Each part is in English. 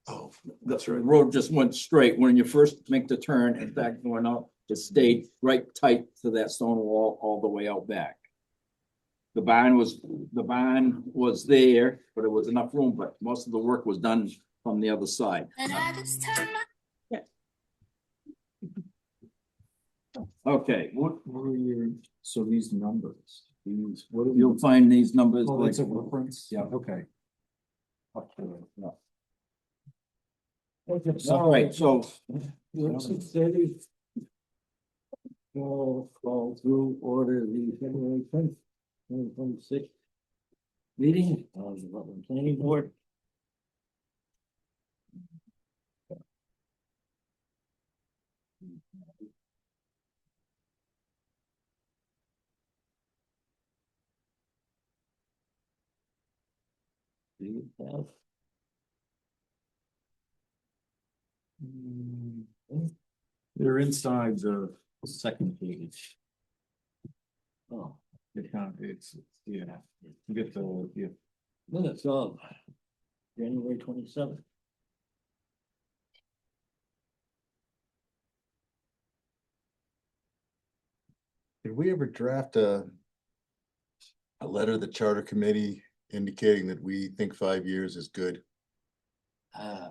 Oh, that's right. Road just went straight. When you first make the turn and back going up, it stayed right tight to that stone wall all the way out back. The barn was there, but it was enough room, but most of the work was done from the other side. Yeah. Okay, What were your, so these numbers, what are you'll find these numbers. Oh, that's a reference? Yeah. Okay. Yeah. All right, so. Call through order the February 10th, 2026 meeting of the Rutland Planning Board. Do you have? They're inside the second page. Oh, It kind of, yeah, you get the, yeah. minutes of January 27th. Did we ever draft a letter to the charter committee indicating that we think 5 years is good? I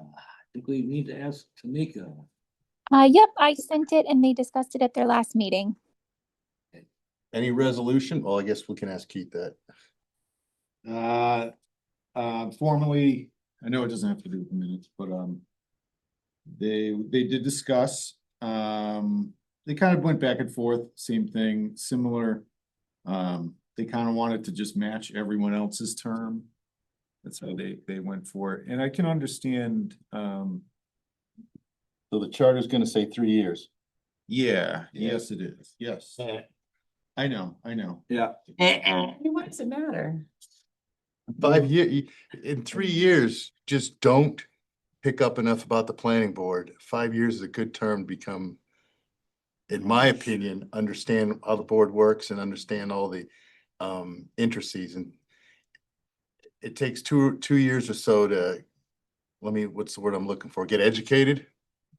think we need to ask Tamika. Yep, I sent it and they discussed it at their last meeting. Any resolution? Well, I guess we can ask Keith that. Formally, I know it doesn't have to do with the minutes, but they did discuss. They kind of went back and forth, same thing, similar. They kind of wanted to just match everyone else's term. That's how they went for it, and I can understand. So the charter is going to say 3 years. Yeah, yes, it is. Yes, I know. Yeah. Why does it matter? 5 years, in 3 years, just don't pick up enough about the planning board. 5 years is a good term to become, in my opinion, understand how the board works and understand all the intricacies. And it takes two years or so to, what's the word I'm looking for? Get educated.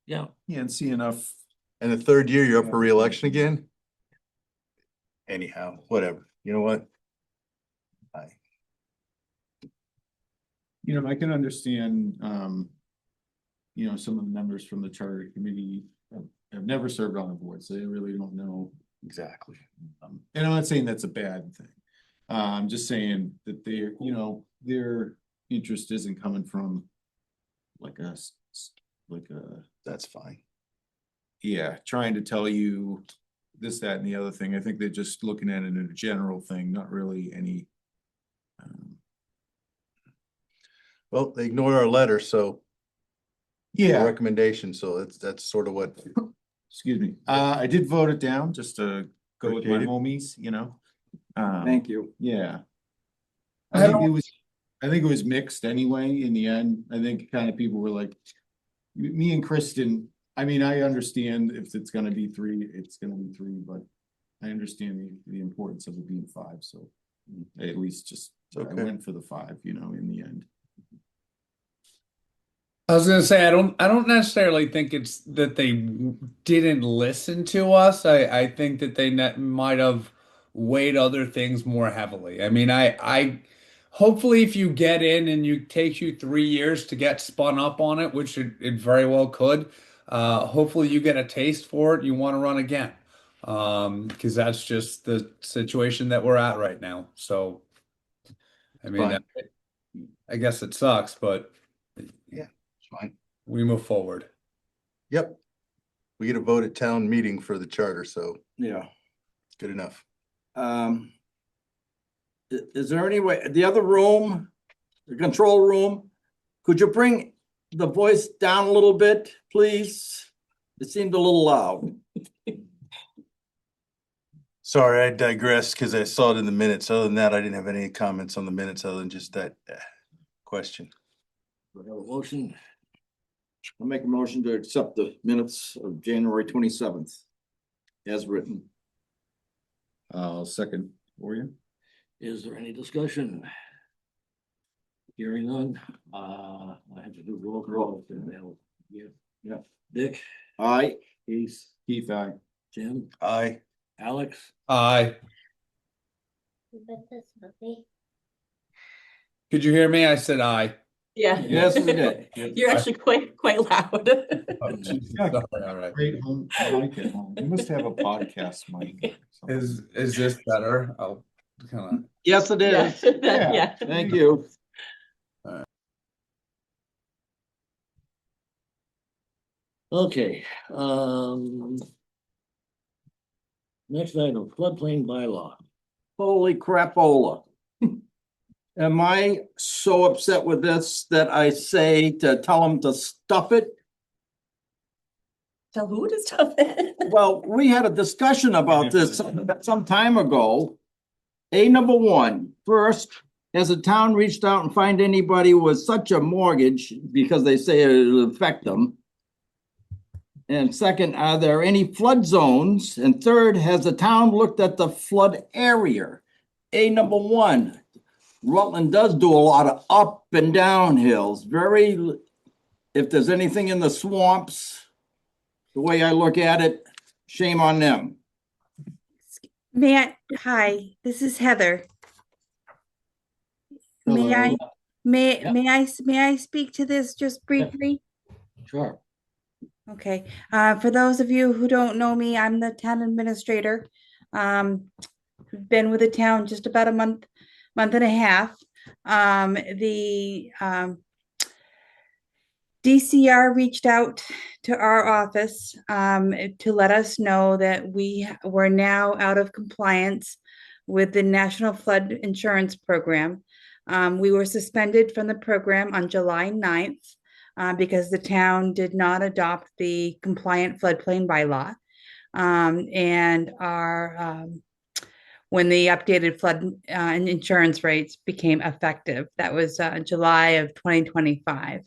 Yeah. Yeah, and see enough. And the third year, you're up for re-election again. Anyhow, whatever. You know what? I can understand, some of the members from the charter committee have never served on a board, so they really don't know. Exactly. And I'm not saying that's a bad thing. I'm just saying that their interest isn't coming from like us, That's fine. yeah, trying to tell you this, that, and the other thing. I think they're just looking at it in a general thing, not really any. Well, they ignored our letter, so. Yeah. Recommendation, so that's sort of what. Excuse me. I did vote it down just to go with my Appreciate it. homies, Thank you. Yeah. I think it was mixed anyway in the end. I think kind of people were like, me and Kristen, I mean, I understand if it's gonna be 3, it's gonna be 3, but I understand the importance of it being 5, so I at least just I went for the 5, in the end. I was gonna say I don't necessarily think it's that they didn't listen to us. I think that they might have weighed other things more heavily. I mean, I hopefully if you get in and you takes you 3 years to get spun up on it, which it very well could, hopefully you get a taste for it. You want to run again, because that's just the situation that we're at right now. So, I mean, I guess it sucks, but Yeah. Fine. We move forward. Yep. We get a vote at town meeting for the charter, so Yeah. good enough. Is there any way, the other room, the control room, could you bring the voice down a little bit, please? It seemed a little loud. Sorry, I digress because I saw it in the minutes. Other than that, I didn't have any comments on the minutes other than just that question. We have a motion. I'll make a motion to accept the minutes of January 27th as written. I'll second for you. Is there any discussion? Hearing none, I have to do roll call. Yeah. Dick, Aye. Keith, Jim, Aye. Alex, Aye. Could you hear me? I said aye. Yeah. Yes, we did. You're actually quite loud. Oh, geez. Yeah. Sorry, all right. great home mic at home. You must have a podcast mic. Is this better? I'll kind of. Yes, it Yeah. is. Yeah. Thank you. okay, next item, floodplain bylaw. Holy crapola. Am I so upset with this that I say to tell them to stuff it? Tell who to stop it. Well, we had a discussion about this some time ago. Number one, first, has the town reached out and find anybody with such a mortgage because they say it'll affect them? And second, are there any flood zones? And third, has the town looked at the flood area? Number one, Rutland does do a lot of up and down hills, if there's anything in the swamps, the way I look at it, shame on them. Hi, this is Heather. May I, Hello. Yeah. may I speak to this just briefly? Sure. Okay, for those of you who don't know me, I'm the town administrator. Been with the town just about a month and a half. The DCR reached out to our office to let us know that we were now out of compliance with the National Flood Insurance Program. We were suspended from the program on July 9th because the town did not adopt the compliant floodplain bylaw. And our when the updated flood and insurance rates became effective. That was July of 2025.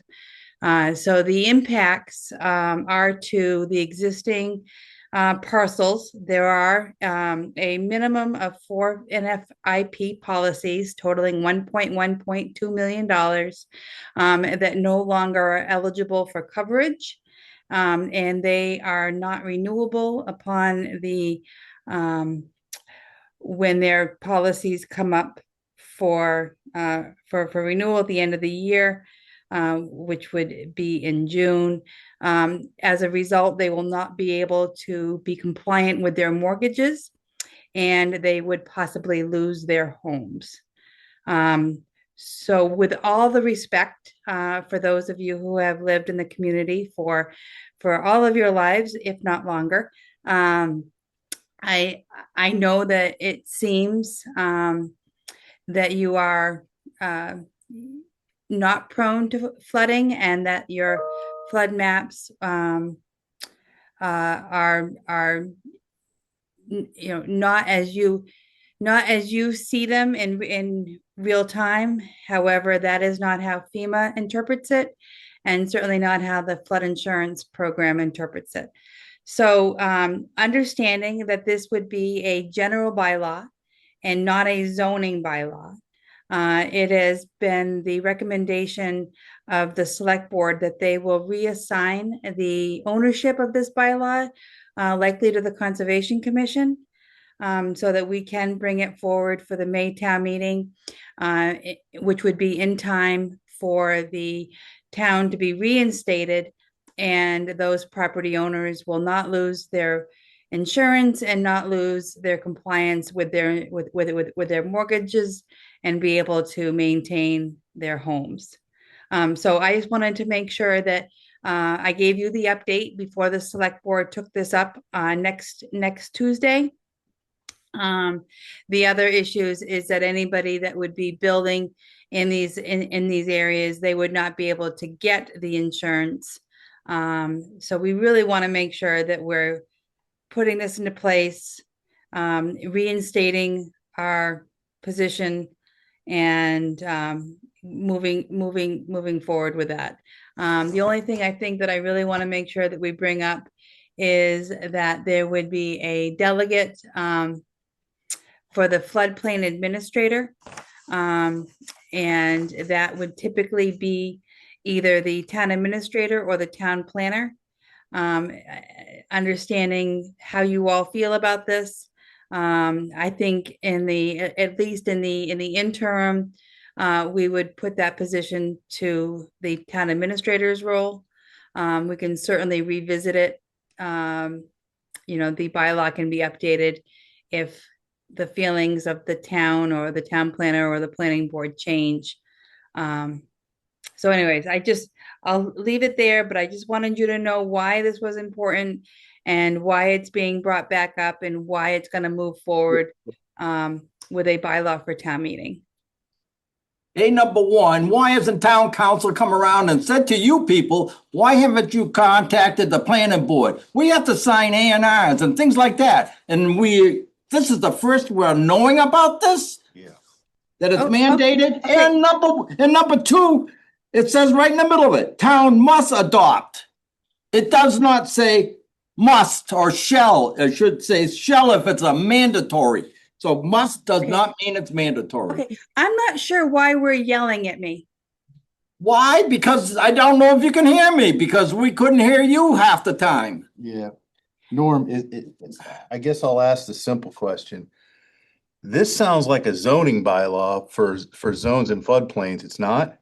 So the impacts are to the existing parcels. There are a minimum of 4 NFIP policies totaling $1.2 million that no longer are eligible for coverage. And they are not renewable upon the when their policies come up for renewal at the end of the year, which would be in June. As a result, they will not be able to be compliant with their mortgages, and they would possibly lose their homes. So with all the respect for those of you who have lived in the community for all of your lives, if not longer, I know that it seems that you are not prone to flooding, and that your flood maps are not as you see them in real time. However, that is not how FEMA interprets it, and certainly not how the flood insurance program interprets it. So understanding that this would be a general bylaw and not a zoning bylaw, it has been the recommendation of the select board that they will reassign the ownership of this bylaw likely to the Conservation Commission, so that we can bring it forward for the May town meeting, which would be in time for the town to be reinstated, and those property owners will not lose their insurance and not lose their compliance with their mortgages, and be able to maintain their homes. So I just wanted to make sure that I gave you the update before the select board took this up next Tuesday. The other issues is that anybody that would be building in these areas, they would not be able to get the insurance. So we really want to make sure that we're putting this into place, reinstating our position, and moving forward with that. The only thing I think that I really want to make sure that we bring up is that there would be a delegate for the floodplain administrator. And that would typically be either the town administrator or the town planner. Understanding how you all feel about this. I think at least in the interim, we would put that position to the town administrator's role. We can certainly revisit it. The bylaw can be updated if the feelings of the town or the town planner or the planning board change. So anyways, I'll leave it there, but I just wanted you to know why this was important and why it's being brought back up and why it's going to move forward with a bylaw for town meeting. Hey, number one, why hasn't town council come around and said to you people, why haven't you contacted the planning board? We have to sign A&Rs and things like that. And this is the first we're knowing about this? Yeah. That it's Oh, mandated? okay. And number two, it says right in the middle of it, town must adopt. It does not say must or shall. It should say shall if it's a mandatory. So must does Okay. not mean it's mandatory. Okay, I'm not sure why we're yelling at me. Why? Because I don't know if you can hear me, because we couldn't hear you half the time. Yeah. Norm, I guess I'll ask the simple question. This sounds like a zoning bylaw for zones and floodplains. It's not?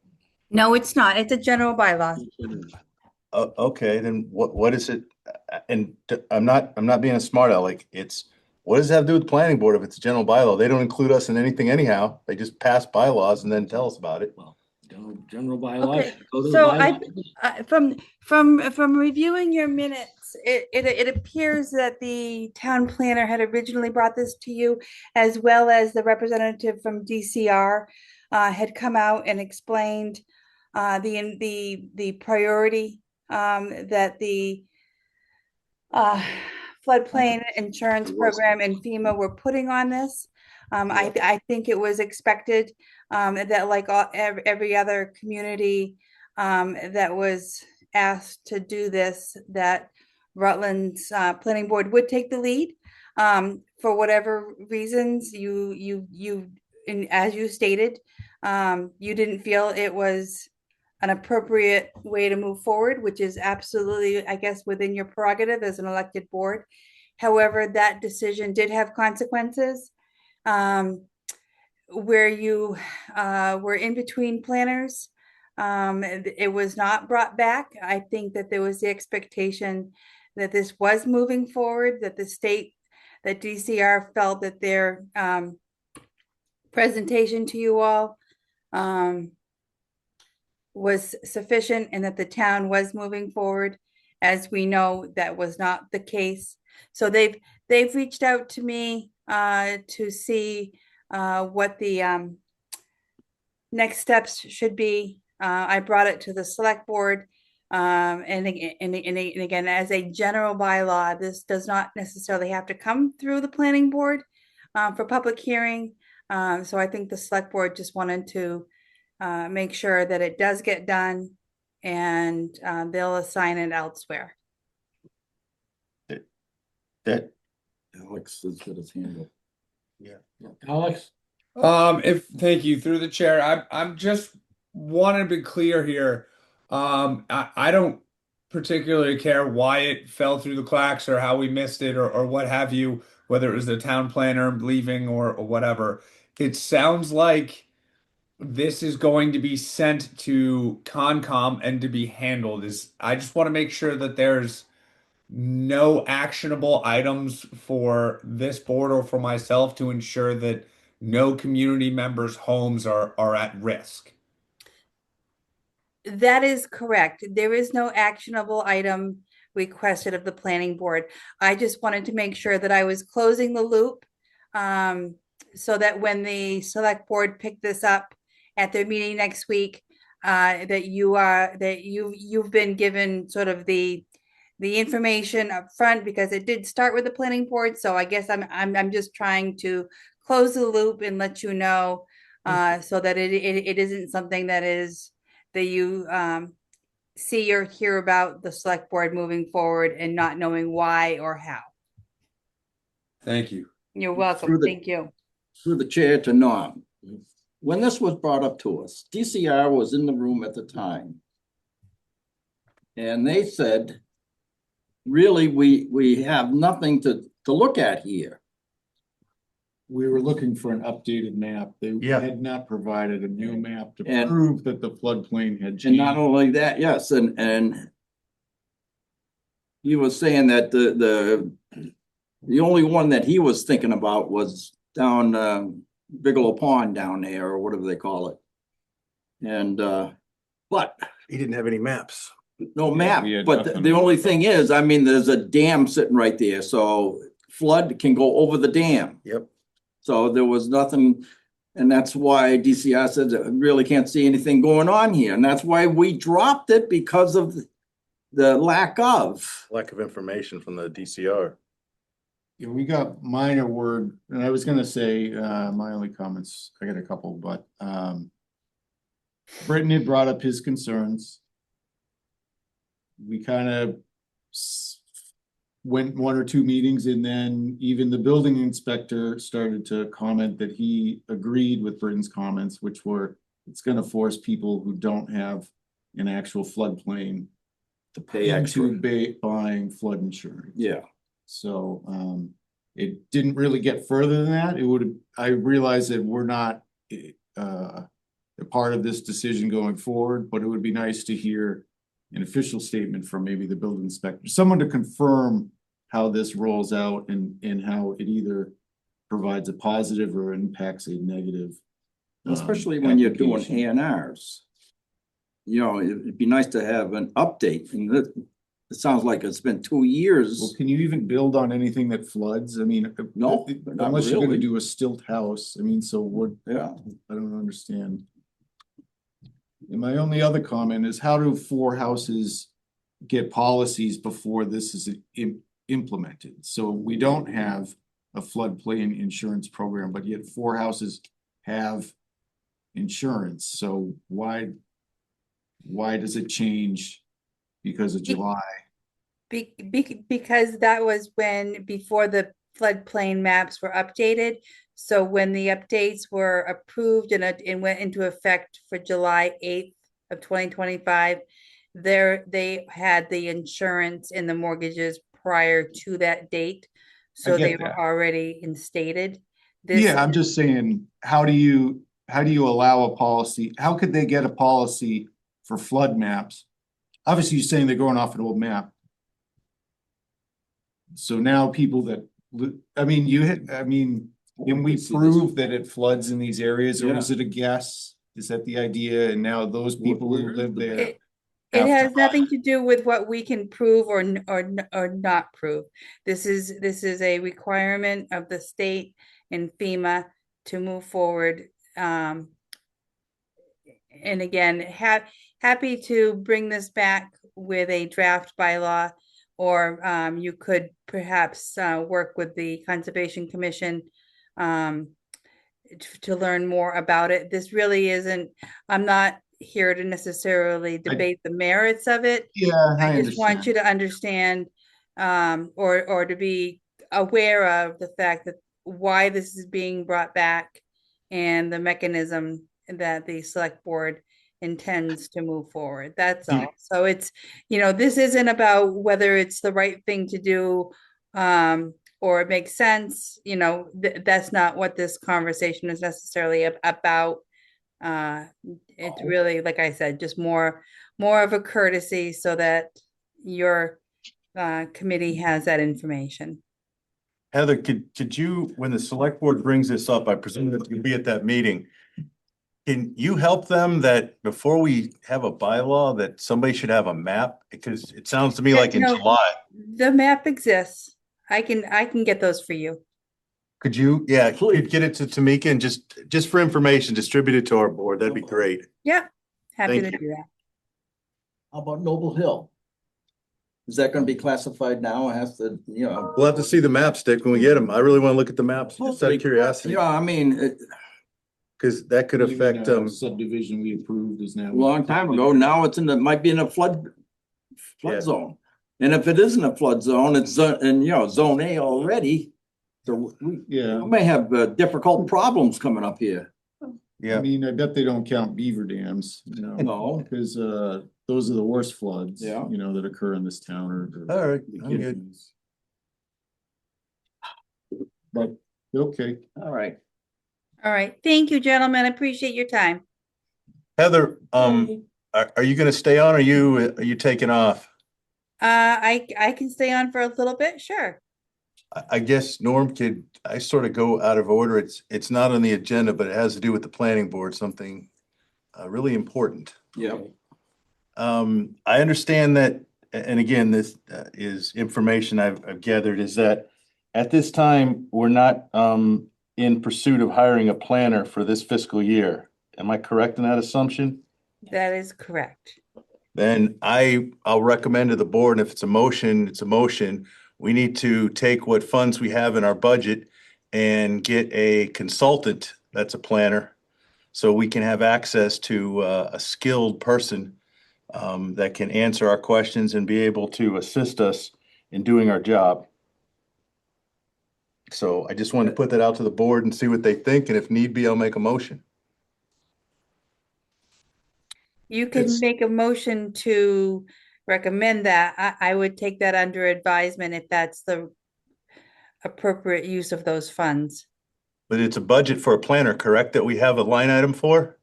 No, it's not. It's a general bylaw. Okay, then what is it? And I'm not being a smart aleck. What does it have to do with the planning board if it's a general bylaw? They don't include us in anything anyhow. They just pass bylaws and then tell us about it. General bylaws. Okay, go to the so bylaws. from reviewing your minutes, it appears that the town planner had originally brought this to you, as well as the representative from DCR had come out and explained the priority that the floodplain insurance program and FEMA were putting on this. I think it was expected that like every other community that was asked to do this, that Rutland's planning board would take the lead. For whatever reasons, and as you stated, you didn't feel it was an appropriate way to move forward, which is absolutely, I guess, within your prerogative as an elected board. However, that decision did have consequences. Where you were in between planners, it was not brought back. I think that there was the expectation that this was moving forward, that that DCR felt that their presentation to you all was sufficient and that the town was moving forward. As we know, that was not the case. So they've reached out to me to see what the next steps should be. I brought it to the select board. And again, as a general bylaw, this does not necessarily have to come through the planning board for public hearing. So I think the select board just wanted to make sure that it does get done, and they'll assign it elsewhere. That, Alex has got his hand up. Alex, Thank you through the chair. I'm just wanting to be clear here. I don't particularly care why it fell through the cracks or how we missed it or what have you, whether it was the town planner leaving or whatever. It sounds like this is going to be sent to Concom and to be handled. I just want to make sure that there's no actionable items for this board or for myself to ensure that no community members' homes are at risk. That is correct. There is no actionable item requested of the planning board. I just wanted to make sure that I was closing the loop, so that when the select board picked this up at their meeting next week, that you've been given sort of the information up front, because it did start with the planning board. So I guess I'm just trying to close the loop and let you know, so that it isn't something that you see or hear about the select board moving forward and not knowing why or how. Thank you. You're welcome. Thank you. through the chair to Norm. When this was brought up to us, DCR was in the room at the time. And they said, really, we have nothing to look at here. We were looking for an updated map. They Yeah. had not provided a new map to And- prove that the floodplain had And not changed. only that, yes, and he was saying that the only one that he was thinking about was down Bigelow Pond down there, or whatever they call it. And but He didn't have any maps. no map, we had but nothing the about only that. thing is, I mean, there's a dam sitting right there, so flood can go over the dam. Yep. So there was nothing, and that's why DCR said that we really can't see anything going on here, and that's why we dropped it, because of the lack of. Lack of information from the DCR. Yeah, we got minor word, and I was gonna say, my only comments, I got a couple, but, Britton had brought up his concerns. We kind of went one or two meetings, and then even the building inspector started to comment that he agreed with Britton's comments, which were, it's gonna force people who don't have an actual floodplain To pay extra. into buying flood insurance. Yeah, So, it didn't really get further than that. It would, I realize that we're not, a part of this decision going forward, but it would be nice to hear an official statement from maybe the building inspector, someone to confirm how this rolls out, and how it either provides a positive or impacts a negative. especially when you're doing application. A&Rs. You know, it'd be nice to have an update, and it sounds like it's been 2 Well, years. can you even build on anything that floods? I mean, No, not unless you're gonna really. do a stilt house, I mean, so what, Yeah, I don't understand. And my only other comment is, how do 4 houses get policies before this is implemented? So we don't have a floodplain insurance program, but yet 4 houses have insurance. So why does it change because of July? Because that was before the floodplain maps were updated. So when the updates were approved and went into effect for July 8th of 2025, they had the insurance in the mortgages prior to that date. So get they were that. already instated. This Yeah, I'm is- just saying, how do you allow a policy? How could they get a policy for flood maps? Obviously, you're saying they're going off an old map. So now people that, I mean, can we prove that it floods in these areas, or Yeah. is it a guess? Is that the idea? And now those people who live there. It have to has buy- nothing to do with what we can prove or not prove. This is a requirement of the state and FEMA to move forward. And again, happy to bring this back with a draft bylaw, or you could perhaps work with the Conservation Commission to learn more about it. This really isn't, I'm not here to necessarily debate the merits of it. Yeah, I just want you to understand, or to be aware of the fact that why this is being brought back, and the mechanism that the select board intends to move forward. That's Yeah. all. So it's, this isn't about whether it's the right thing to do, or it makes sense, that's not what this conversation is necessarily about. It's really, like I said, just more of a courtesy so that your committee has that information. Heather, could you, when the select board brings this up, I presume that you'll be at that meeting. Can you help them that before we have a bylaw, that somebody should have a map? Because it sounds to me Yeah, like in no. July. The map exists. I can get those for you. Could you, could get it to Tamika and just for information, distribute it to our board. That'd be great. Yep. Happy Thank to do that. how about Noble Hill? Is that gonna be classified now? It has to, We'll have to see the maps, Dick, when we get them. I really want to look at the maps, just out of curiosity, Yeah, I mean, because that could affect, Subdivision we approved is now. a long time ago, now it's might be in a flood Yeah. zone. And if it isn't a flood zone, it's, zone A already, So we Yeah, may have difficult problems coming up here. I Yeah, mean, I bet they don't count beaver dams, you know, No, because those are the worst floods, Yeah. you know, that occur in this town or. all right, I'm good. But, okay, all right. All right. Thank you, gentlemen. I appreciate your time. Heather, are you gonna stay on or are you taking off? I can stay on for a little bit, sure. I guess Norm I sort of go out of order. It's not on the agenda, but it has to do with the planning board, something really important. Yeah. I understand that, and again, this is information I've gathered, is that at this time, we're not in pursuit of hiring a planner for this fiscal year. Am I correct in that assumption? That is correct. Then I'll recommend to the board, and if it's a motion, it's a motion. We need to take what funds we have in our budget and get a consultant that's a planner, so we can have access to a skilled person that can answer our questions and be able to assist us in doing our job. So I just wanted to put that out to the board and see what they think, and if need be, I'll make a motion. You can It's- make a motion to recommend that. I would take that under advisement if that's the appropriate use of those funds. But it's a budget for a planner, correct, that we have a line item for?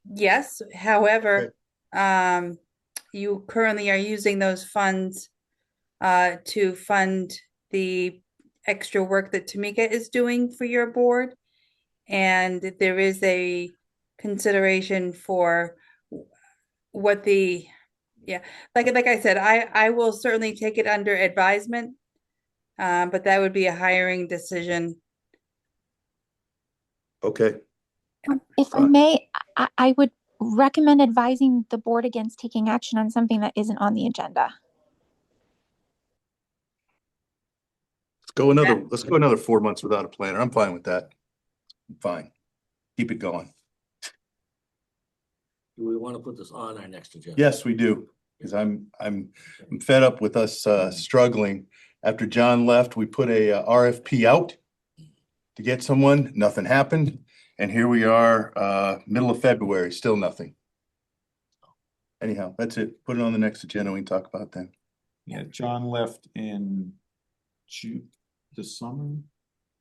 Yes, however, you currently are using those funds to fund the extra work that Tamika is doing for your board. And there is a consideration for what the, like I said, I will certainly take it under advisement. But that would be a hiring decision. Okay, If I may, I would recommend advising the board against taking action on something that isn't on the agenda. let's go another 4 months without a planner. I'm fine with that. I'm fine. Keep it going. Do we want to put this on our next agenda? Yes, we do, because I'm fed up with us struggling. After John left, we put a RFP out to get someone, nothing happened, and here we are, middle of February, still nothing. Anyhow, that's it. Put it on the next agenda, we can talk about then. yeah, John left in June, the summer.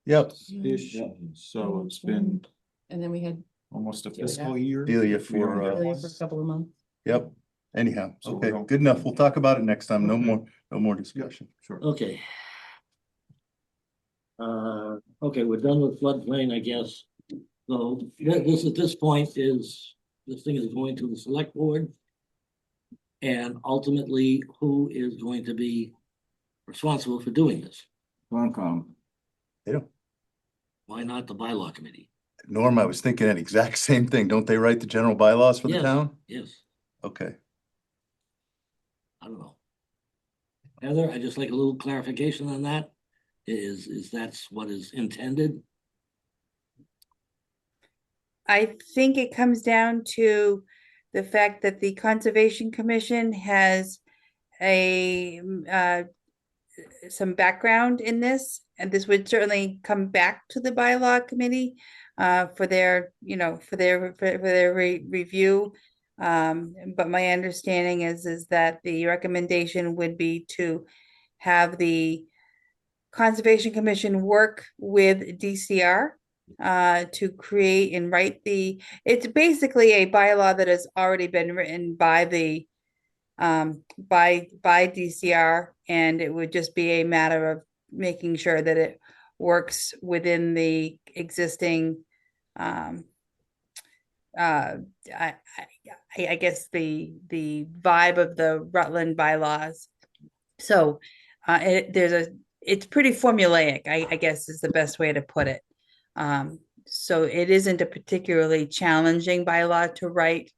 Yep, Ish, so it's been And then we had almost a Delia. fiscal year. Delia for, Delia for a couple of months. yep. Anyhow, So okay, we don't- good enough. We'll talk about it next time. No more discussion. Sure. Okay. Okay, we're done with floodplain, I guess. So this at this point is, this thing is going to the select board. And ultimately, who is going to be responsible for doing this? Concom. Why not the bylaw committee? Norm, I was thinking that exact same thing. Don't they write the general bylaws for the Yes. town? Yes, Okay. I don't know. Heather, I just like a little clarification on that. Is that's what is intended? I think it comes down to the fact that the Conservation Commission has some background in this, and this would certainly come back to the bylaw committee for their, review. But my understanding is that the recommendation would be to have the Conservation Commission work with DCR to create and write it's basically a bylaw that has already been written by the by DCR, and it would just be a matter of making sure that it works within the existing I guess the vibe of the Rutland bylaws. So it's pretty formulaic, I guess is the best way to put it. So it isn't a particularly challenging bylaw to write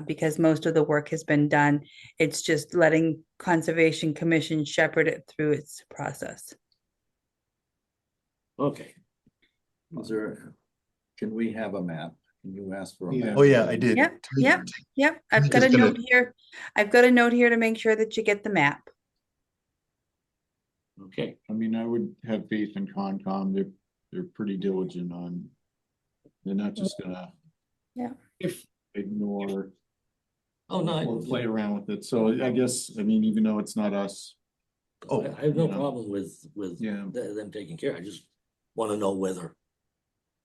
because most of the work has been done. It's just letting Conservation Commission shepherd it through its process. Okay, Can we have a map? Can you ask for a Yeah. map? Oh, yeah, I did. Yep. I've got a Just gonna- note here. I've got a note here to make sure that you get the map. Okay, I mean, I would have faith in Concom. They're pretty diligent on. They're not just gonna If ignore oh, no, or play around with it. So I guess, I mean, even though it's not us. I have no Yeah. problem with Yeah. them taking care. I just want to know whether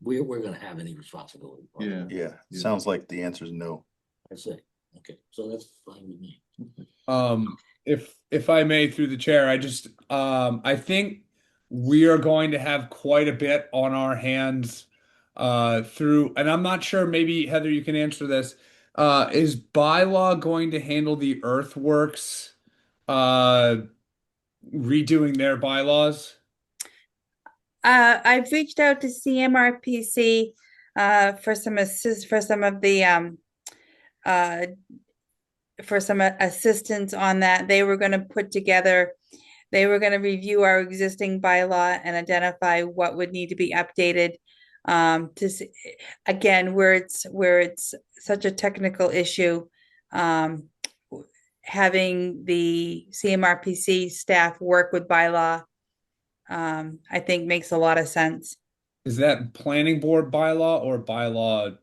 we're gonna have any responsibility. for it. Yeah. Yeah, Yeah. sounds like the answer is no. I say, okay, so that's fine with me. if I may, through the chair, I think we are going to have quite a bit on our hands through, and I'm not sure, maybe Heather, you can answer this. Is Bylaw going to handle the earthworks redoing their bylaws? I've reached out to CMRPC for some assist for some of the uh for some assistance on that. They were going to they were going to review our existing bylaw and identify what would need to be updated. Again, where it's such a technical issue, having the CMRPC staff work with bylaw, I think makes a lot of sense. Is that planning board bylaw or bylaw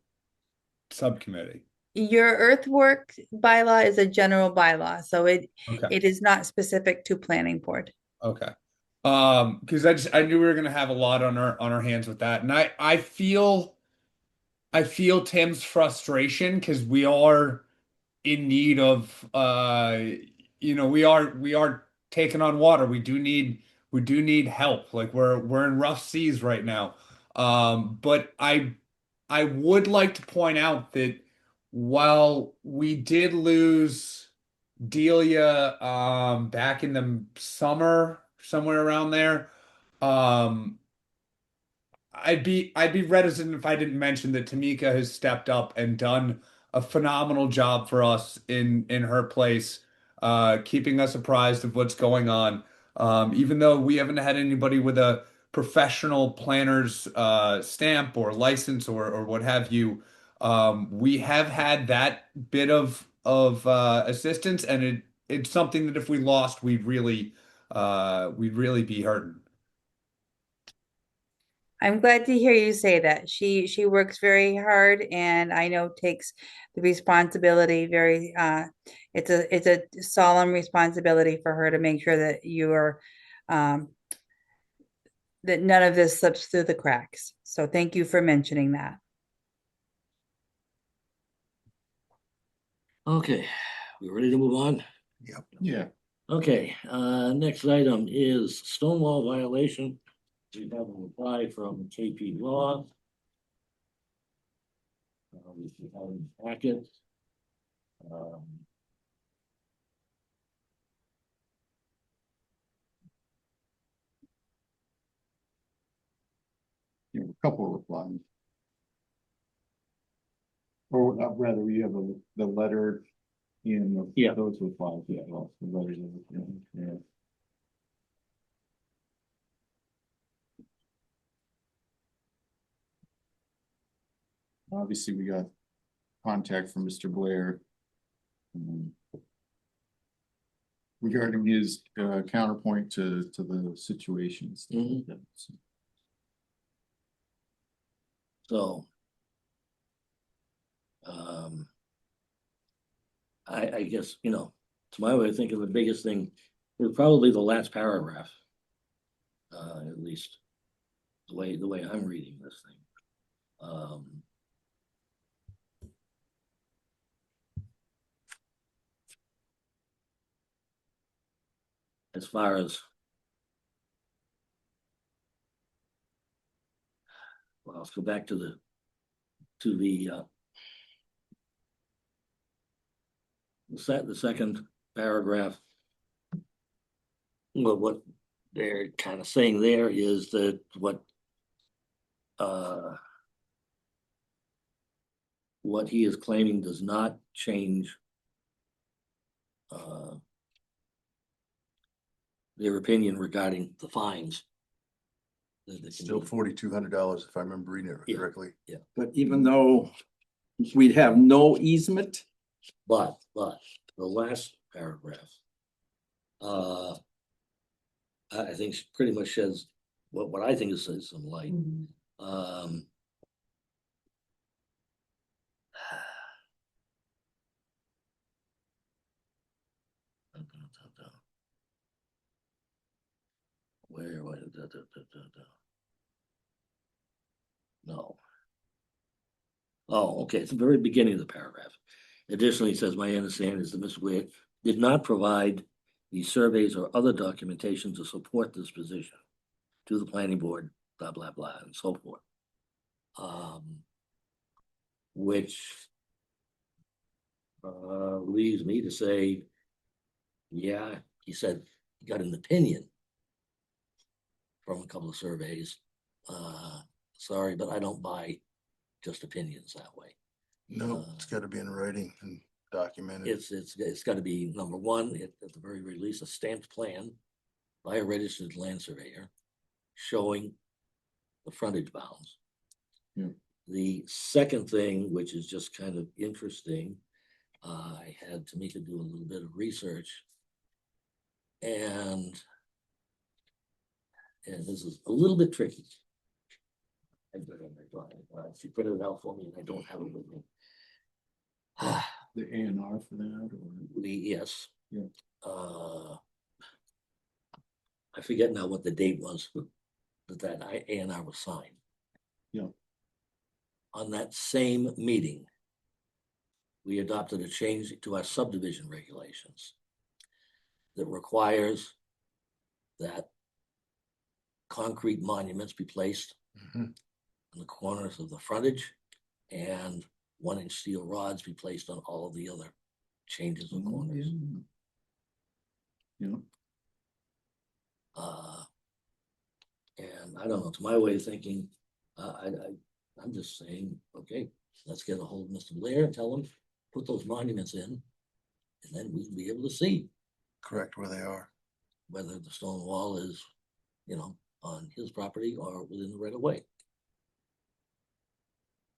subcommittee? Your earthwork bylaw is a general bylaw, so Okay. it is not specific to planning board. Okay. Because I knew we were gonna have a lot on our hands with that. And I feel Tim's frustration because we are in need of we are taking on water. We do need help. Like we're in rough seas right now. But I would like to point out that while we did lose Delia back in the summer, somewhere around there, um I'd be reticent if I didn't mention that Tamika has stepped up and done a phenomenal job for us in her place, keeping us apprised of what's going on. Even though we haven't had anybody with a professional planner's stamp or license or what have you, we have had that bit of assistance, and it's something that if we lost, we'd really be hurting. I'm glad to hear you say that. She works very hard and I know takes the responsibility very it's a solemn responsibility for her to make sure that you are that none of this slips through the cracks. So thank you for mentioning that. Okay, we ready to move on? Yeah. Okay, next item is stonewall violation. We have a reply from KP Law. We have in the packet. You know, a couple of replies. Or rather, we have the letter in Yeah. those replies, yeah, well, the letters, yeah. Obviously, we got contact from Mr. Blair. Regarding his counterpoint to the situations. Mhm. So. I guess, to my way of thinking, the biggest thing is probably the last paragraph. At least the way I'm reading this thing. As far as well, let's go back to the the second paragraph. Well, what they're kind of saying there is that what he is claiming does not change their opinion regarding the fines. Still $4,200 if I remember reading it Yeah. correctly. Yeah, But even though we'd have no easement, but the last paragraph. I think she pretty much sheds what I think is some light. Mhm. Um. Where, no. Oh, okay, it's the very beginning of the paragraph. Additionally, it says, my understanding is that Ms. Ware did not provide the surveys or other documentation to support this position to the planning board, blah, blah, blah, and so forth. Which leads me to say, yeah, he said he got an opinion from a couple of surveys. Sorry, but I don't buy just opinions that way. No, it's gotta be in writing and documented. It's got to be number one, at the very least, a stamped plan by a registered land surveyor showing the frontage bounds. Yeah. The second thing, which is just kind of interesting, I had Tamika do a little bit of research, and this is a little bit tricky. She printed it out for me, and I don't have it with me. The A and R for that, or? Yes. Yeah. I forget now what the date was that A and R was signed. Yeah. On that same meeting, we adopted a change to our subdivision regulations that requires that concrete monuments be placed Mhm. on the corners of the frontage, and 1-inch steel rods be placed on all of the other changes of corners. Yeah. And I don't know, to my way of thinking, I'm just saying, okay, let's get a hold of Mr. Blair and tell him, put those monuments in, and then we'll be able to see Correct where they are. whether the stone wall is, on his property or within the right of way.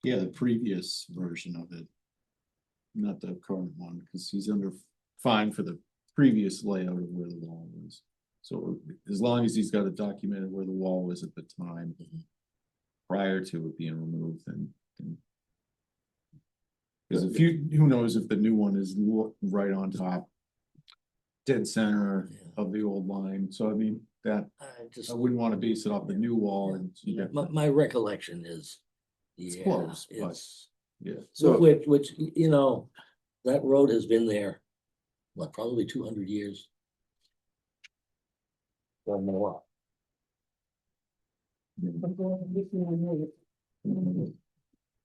Yeah, the previous version of it. Not the current one, because he's under fine for the previous layout of where the wall was. So as long as he's got it documented where the wall was at the time prior to it being removed, then. Because if who knows if the new one is right on top, dead center of the old line. So I mean, that I wouldn't want to base it off the new wall. And My recollection is, It's close, but- it's, yeah. So- which, that road has been there, what, probably 200 years. Or more.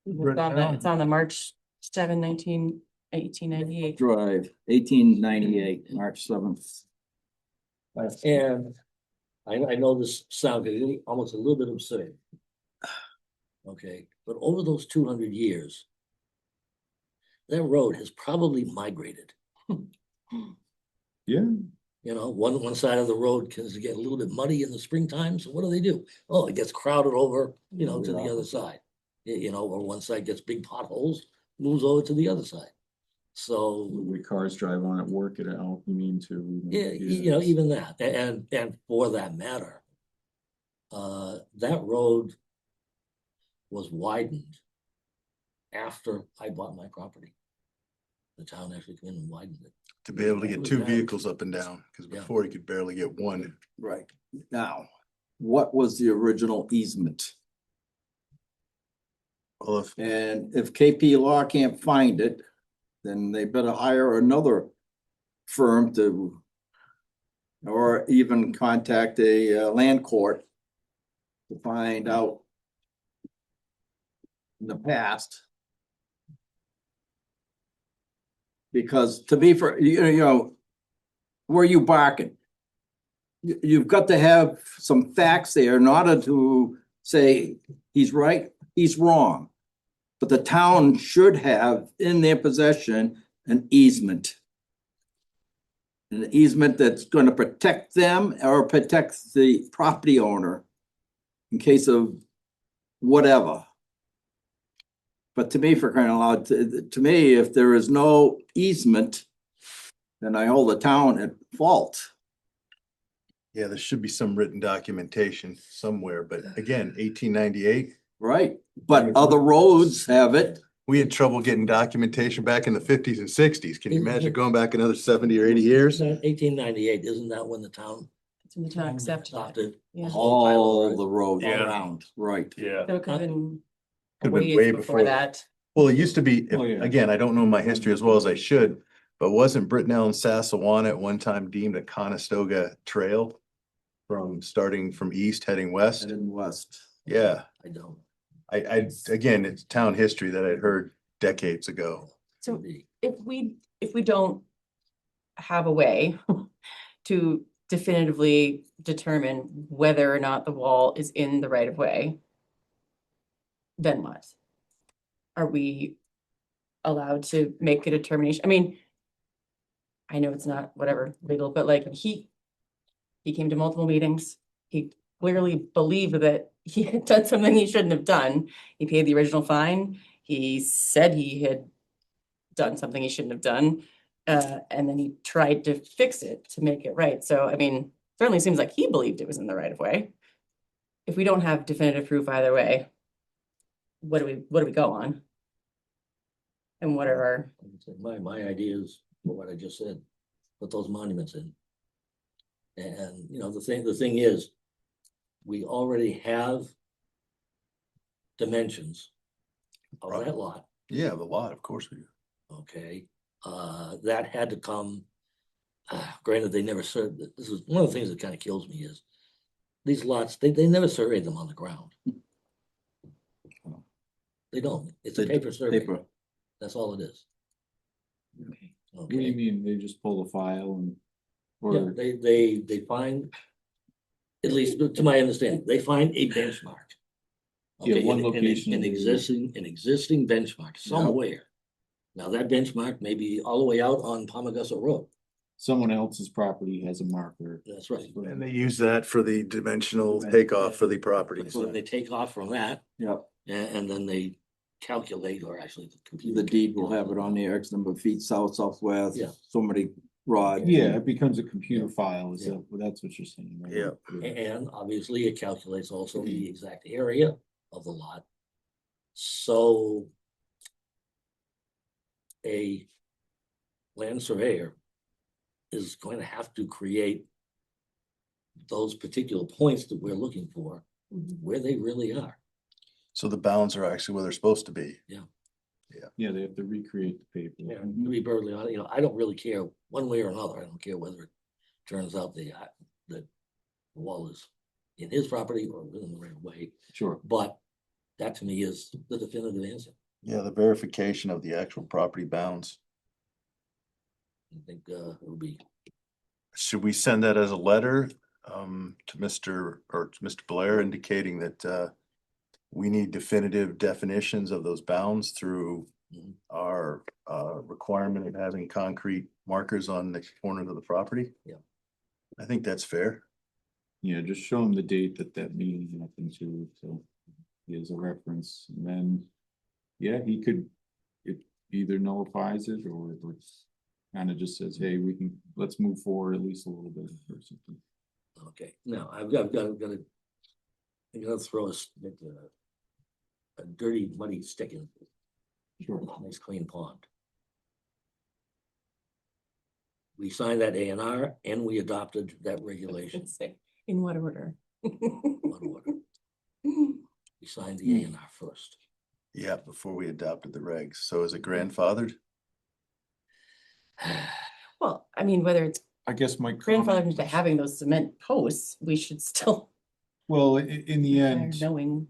It's on the March 7, 1898. Drive, 1898, March 7th. And I know this sounded almost a little bit absurd. Okay, but over those 200 years, that road has probably migrated. Yeah. One side of the road can get a little bit muddy in the springtime, so what do? Oh, it gets crowded over, to the other side. Or one side gets big potholes, moves over to the other side. So, The cars drive on it, work it out, you mean to. yeah, even that, and for that matter, that road was widened after I bought my property. The town actually came in and widened it. To be able to It get was two bad. vehicles up and down, because Yeah. before you could barely get one. Right. Now, what was the original easement? Well, if And if KP Law can't find it, then they better hire another firm to, or even contact a land court to find out in the past. Because to be for, where you barking? You've got to have some facts there in order to say he's right, he's wrong. But the town should have in their possession an easement. An easement that's going to protect them or protect the property owner in case of whatever. But to me, for crying out loud, to me, if there is no easement, then I hold the town at fault. Yeah, there should be some written documentation somewhere, but again, 1898, Right, but other roads have it. we had trouble getting documentation back in the 50s and 60s. Can you imagine going back another 70 or 80 years? 1898, isn't that when the town It's in the town accepted. adopted? Yeah. All the roads Yeah. around, right. Yeah. So it could have been Could've been ways way before before. that. Well, it used to be, Oh, yeah. again, I don't know my history as well as I should, but wasn't Brintnal and Sassawana at one time deemed a Conestoga trail? From starting from east heading west? Headed west. Yeah, I don't. again, it's town history that I'd heard decades ago. So if we don't have a way to definitively determine whether or not the wall is in the right of way, then what? Are we allowed to make a determination? I mean, I know it's not whatever legal, but like he came to multiple meetings. He clearly believed that he had done something he shouldn't have done. He paid the original fine. He said he had done something he shouldn't have done. And then he tried to fix it to make it right. So, I mean, certainly seems like he believed it was in the right of way. If we don't have definitive proof either way, what do we go on? And what are our, My idea is what I just said, put those monuments in. And, you know, the thing is, we already have dimensions of Right. that lot, Yeah, the lot, of course we do. okay? That had to come, granted, they never served, this is one of the things that kind of kills me is these lots, they never surveyed them on the ground. They don't, it's a They- paper survey, Paper. that's all it is. What do you Okay, mean? They just pull the file and? yeah, Or, they find, at least to my understanding, they find a benchmark. Yeah, Okay, one an location. An existing benchmark somewhere. Now that benchmark may be all the way out on Palmagussit Road, someone else's property has a marker. that's right. And they use that for the dimensional takeoff for the property. So then they take off from that Yep, and then they calculate, or actually the computer. the deed will have it on there, X number of feet south, southwest, Yeah. so many rod. Yeah, it becomes a computer file, is that, well, that's what you're saying, right? Yeah. And obviously it calculates also the exact area of the lot. So a land surveyor is going to have to create those particular points that we're looking for, where they really are. So the bounds are actually where they're supposed to be. Yeah, they have to recreate the paper. Yeah, to be brutally honest, you know, I don't really care one way or another. I don't care whether it turns out that the wall is in his property or within the right of way, Sure. but that to me is the definitive answer. Yeah, the verification of the actual property bounds. I think it would be, Should we send that as a letter to Mr. Blair indicating that we need definitive definitions of those bounds through Mhm. our requirement of having concrete markers on the corners of the property? Yeah. I think that's fair. Yeah, just show them the date that meeting happened to, so he has a reference, and then, yeah, it either nullifies it or kind of just says, hey, let's move forward at least a little bit or something. okay, now I'm gonna throw a dirty muddy stick in. Sure. Nice clean pond. We signed that A&R and we adopted that regulation. Let's say, in what order? One order. We signed the A&R first. Yeah, before we adopted the regs. So is it grandfathered? Well, I mean, whether it's I guess my grandfathered comment into is- having those cement posts, we should still. Well, in the end, Knowing.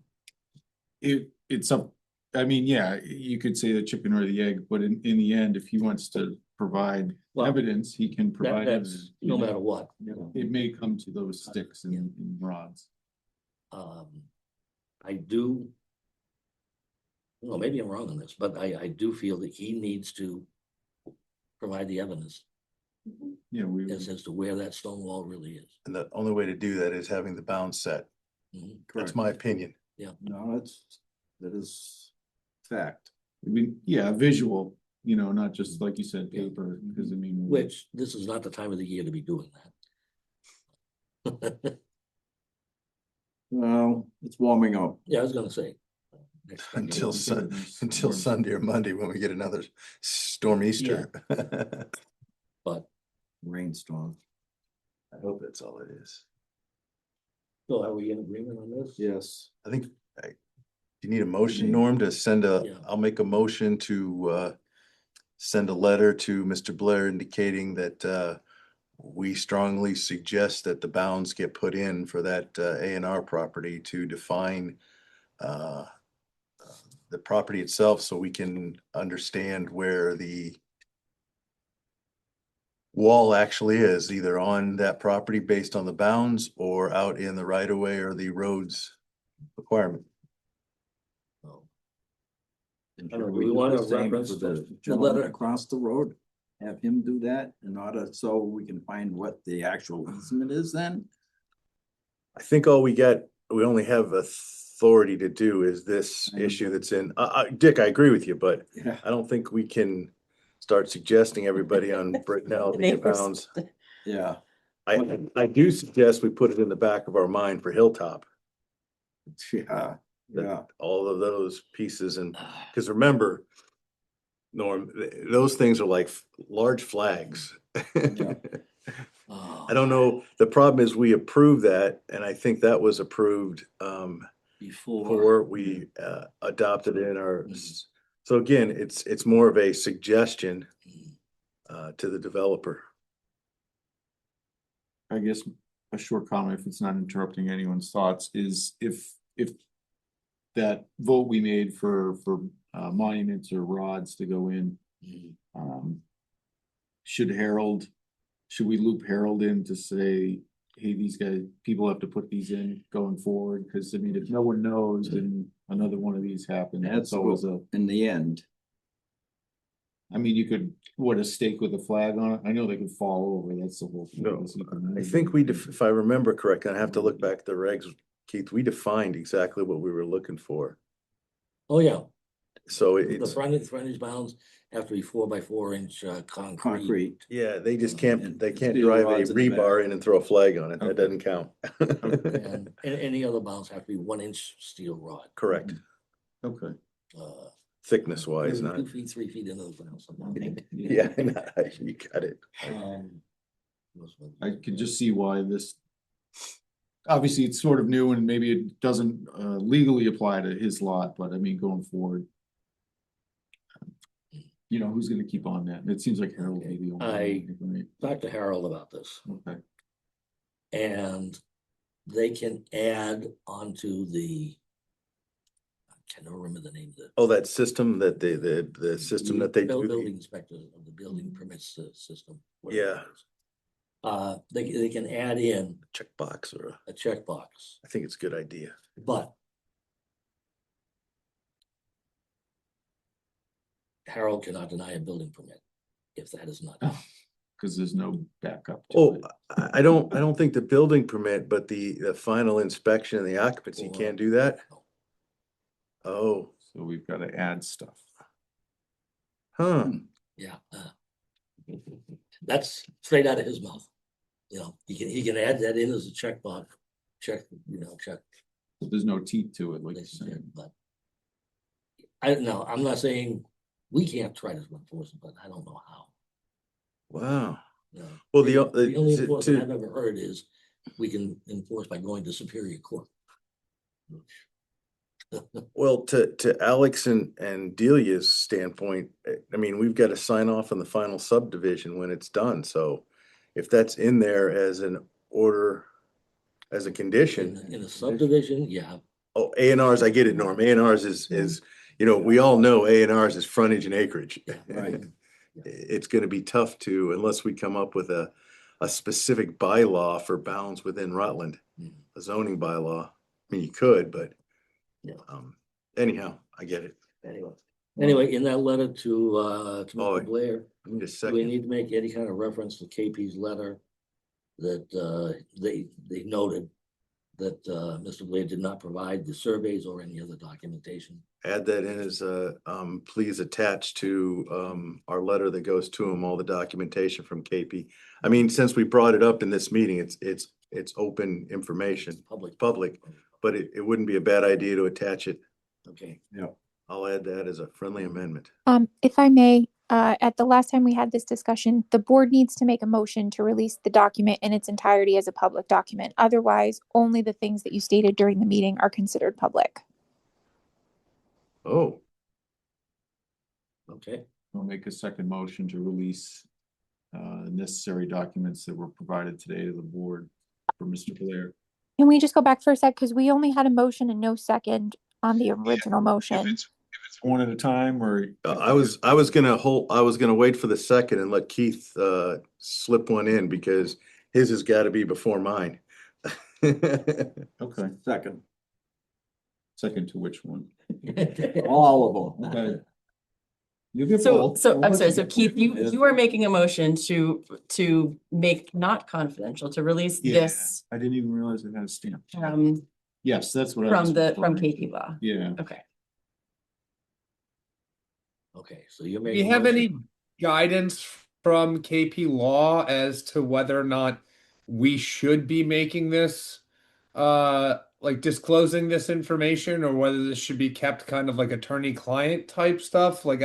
it's up, I mean, yeah, you could say the chicken or the egg, but in the end, if he wants to provide Well, evidence, he can provide That's evidence. no matter what. It may come to those sticks and rods. I do. Well, maybe I'm wrong on this, but I do feel that he needs to provide the evidence Yeah, as to where that stone wall really is. And the only way to do that is having the bounds set. Mhm. That's my opinion. No, that is fact. I mean, yeah, visual, not just like you said, paper, because I mean. Which this is not the time of the year to be doing that. Well, it's warming up. Yeah, I was gonna say. Until Sun- until Sunday or Monday when we get another storm Easter. But, Rainstorm. I hope that's all it is. so are we in agreement on this? Yes. I think, you need a motion, Okay. Norm, to send Yeah. I'll make a motion to send a letter to Mr. Blair indicating that we strongly suggest that the bounds get put in for that A&R property to define the property itself so we can understand where the wall actually is, either on that property based on the bounds or out in the right of way or the roads requirement. So, And I don't know, should do we do want the to same reference for the the gentleman letter? across the road? Have him do that in order so we can find what the actual easement is then? I think all we only have authority to do is this I know. issue that's in, Dick, I agree with you, but Yeah. I don't think we can start suggesting everybody on Brintnal The to get neighbors. bounds. Yeah, I do suggest we put it in the back of our mind for Hilltop, yeah, yeah. all of those pieces, and, because remember, Norm, those things are like large flags. oh, I don't know, the problem is we approved that, and I think that was approved before we adopted it in our, so again, it's more of a suggestion to the developer. I guess a short comment, if it's not interrupting anyone's thoughts, is if that vote we made for monuments or rods to go in, should we loop Harold in to say, hey, these guys, people have to put these in going forward? Because I mean, if no one knows, then another one of these happens. That's always in the end. I mean, you could, a stake with a flag on it? I know they could fall over, that's the whole thing. No, I think if I remember correctly, I have to look back at the regs, Keith, we defined exactly what we were looking for. Oh, yeah, So the it's, frontage bounds have to be 4x4 inch concrete. Concrete. yeah, they just And they can't steel drive a rods in the back. rebar in and throw a flag on it. That Okay. doesn't count. And any other bounds have to be 1 inch steel rod. Correct, Okay. thickness wise, maybe not, 2 feet, 3 feet into the ground, something. yeah, you got it. I could just see why this. Obviously, it's sort of new and maybe it doesn't legally apply to his lot, but I mean, going forward. You know, who's gonna keep on that? It seems like Harold will be the only one, right? Talked to Harold about this, Okay. and they can add onto the, I can't remember the name of it. Oh, that system that the system that they Building do. inspector of the building permits system. Yeah. They can add in Checkbox or a checkbox, I think it's a good idea. but Harold cannot deny a building permit if that is not done. Cause there's no backup. to Oh, it. I don't think the building permit, but the final inspection and the occupancy Or- can't do that. Oh, So we've gotta add stuff. huh. Yeah. That's straight out of his mouth. You know, he can add that in as a checkbox, check. But there's no teeth to it, like you said. But I don't know, I'm not saying we can't try to enforce it, but I don't know how. Wow. You know, Well, the only to- enforcement to- I've ever heard is we can enforce by going to Superior Court. Well, to Alex and Delia's standpoint, I mean, we've got to sign off on the final subdivision when it's done, so if that's in there as an order, as a condition. In a subdivision, yeah, Oh, A&Rs, I get it, Norm. A&Rs is, you know, we all know A&Rs is frontage and acreage. Yeah, right. It's gonna be tough to, unless we come up with a specific bylaw for bounds within Rutland, a zoning bylaw. I mean, you could, but Yeah. Anyhow, I get it. anyway, in that letter to Oh, Mr. Blair, Give me just a do we second. need to make any kind of reference to KP's letter? That they noted that Mr. Blair did not provide the surveys or any other documentation. Add that in as please attach to our letter that goes to him, all the documentation from KP. I mean, since we brought it up in this meeting, it's it's open information, Public. but it wouldn't be a bad idea to attach it. Okay. I'll add that as a friendly amendment. If I may, at the last time we had this discussion, the board needs to make a motion to release the document in its entirety as a public document. Otherwise, only the things that you stated during the meeting are considered public. Oh, Okay. I'll make a second motion to release necessary documents that were provided today to the board for Mr. Blair. Can we just go back for a sec? Because we only had a motion and no second on the original If motion. it's one at a time or. I was gonna wait for the second and let Keith slip one in because his has got to be before mine. Okay, Second, second to which one? all of them. Okay. You get So, both. so We'll I'm let sorry, you so get Keith, both. you are making a motion to make not confidential, to release Yeah, this I didn't even realize it had a stamp. from Yes, that's what I was. from referring to. KP Law. Yeah. Okay. Okay, so you're Do you making. a have motion. any guidance from KP Law as to whether or not we should be making this, like disclosing this information, or whether this should be kept kind of like attorney-client type stuff? Like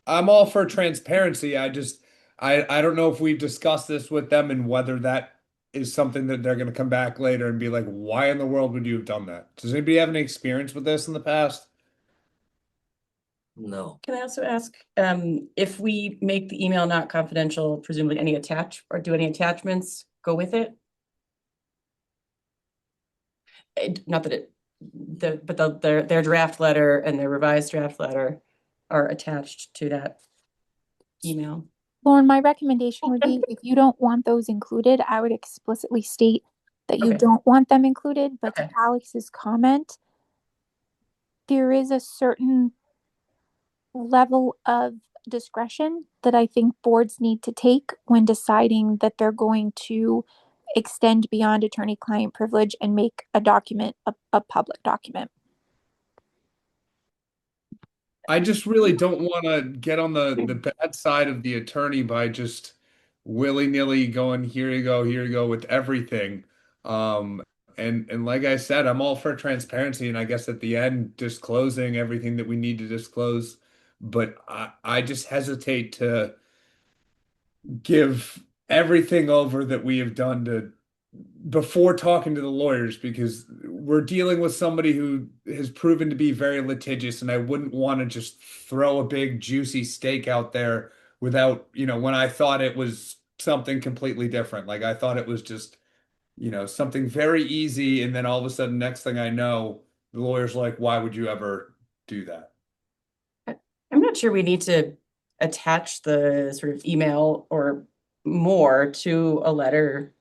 I'm all for transparency. I don't know if we've discussed this with them and whether that is something that they're going to come back later and be like, why in the world would you have done that? Does anybody have any experience with this in the past? No. Can I also ask, if we make the email not confidential, presumably any do any attachments go with it? Not that their draft letter and their revised draft letter are attached to that email. Lauren, my recommendation would be if you don't want those included, I would explicitly state that you Okay. don't want them included, but to Okay. Alex's comment, there is a certain level of discretion that I think boards need to take when deciding that they're going to extend beyond attorney-client privilege and make a document a public document. I just really don't want to get on the bad side of the attorney by just willy-nilly going, here you go with everything. And like I said, I'm all for transparency, and I guess at the end, disclosing everything that we need to disclose. But I just hesitate to give everything over that we have done to before talking to the lawyers, because we're dealing with somebody who has proven to be very litigious, and I wouldn't want to just throw a big juicy steak out there without, when I thought it was something completely different. Like I thought it was just, something very easy, and then all of a sudden, next thing I know, the lawyer's like, why would you ever do that? I'm not sure we need to attach the sort of email or more to a letter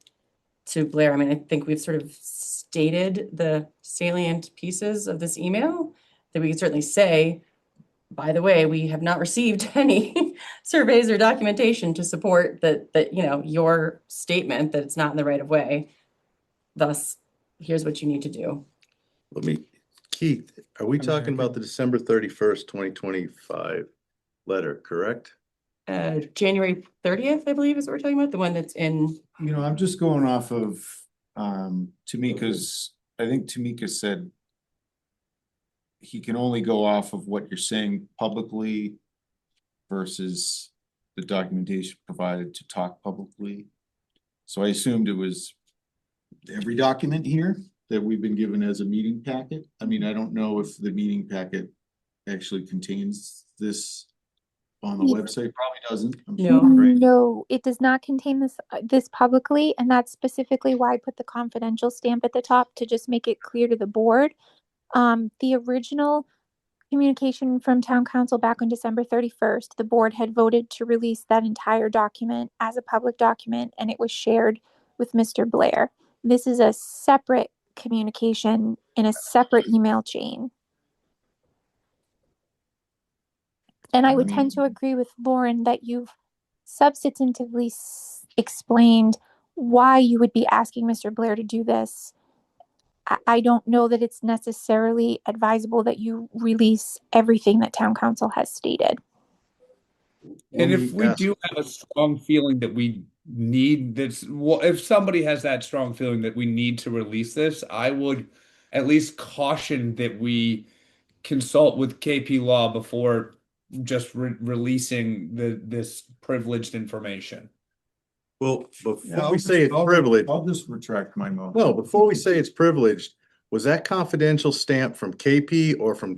to Blair. I mean, I think we've sort of stated the salient pieces of this email that we can certainly say, by the way, we have not received any surveys or documentation to support that, your statement that it's not in the right of way. Thus, here's what you need to do. Keith, are we talking about the December 31st, 2025 letter, correct? January 30th, I believe is what we're talking about, the one that's in. I'm just going off of Tamika's, I think Tamika said he can only go off of what you're saying publicly versus the documentation provided to talk publicly. So I assumed it was every document here that we've been given as a meeting packet. I mean, I don't know if the meeting packet actually contains this on the website. Probably doesn't. I'm No. sure, right? No, it does not contain this publicly, and that's specifically why I put the confidential stamp at the top to just make it clear to the board. The original communication from town council back on December 31st, the board had voted to release that entire document as a public document, and it was shared with Mr. Blair. This is a separate communication in a separate email chain. And I would tend to agree with Lauren that you've substantively explained why you would be asking Mr. Blair to do this. I don't know that it's necessarily advisable that you release everything that town council has stated. And if we do have a strong feeling that we need this, well, if somebody has that strong feeling that we need to release this, I would at least caution that we consult with KP Law before just releasing this privileged information. Well, Yeah, before I'll we say it's just- privileged, I'll just retract my motion. no, before we say it's privileged, was that confidential stamp from KP or from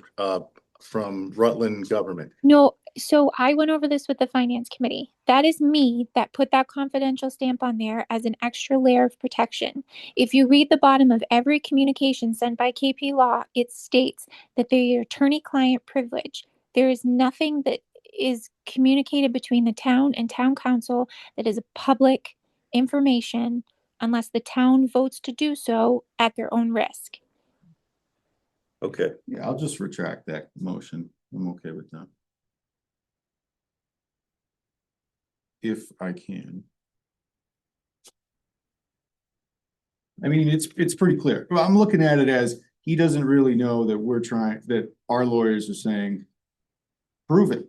Rutland government? No, so I went over this with the finance committee. That is me that put that confidential stamp on there as an extra layer of protection. If you read the bottom of every communication sent by KP Law, it states that they're attorney-client privilege. There is nothing that is communicated between the town and town council that is public information unless the town votes to do so at their own risk. Okay, Yeah, I'll just retract that motion. I'm okay with that. If I can. I mean, it's pretty clear. Well, I'm looking at it as he doesn't really know that that our lawyers are saying, prove it.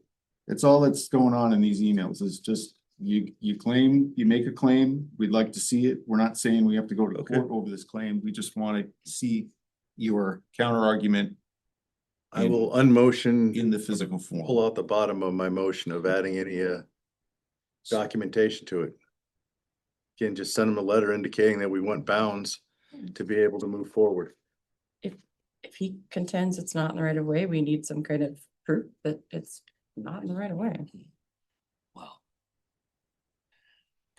That's all that's going on in these emails is just you claim, you make a claim. We'd like to see it. We're not saying we have to go to Okay. court over this claim. We just want to see your counter argument I will unmotion, in the physical pull form. out the bottom of my motion of adding any documentation to it. Again, just send them a letter indicating that we want bounds to be able to move forward. If he contends it's not in the right of way, we need some kind of proof that it's not in the right of way. Well,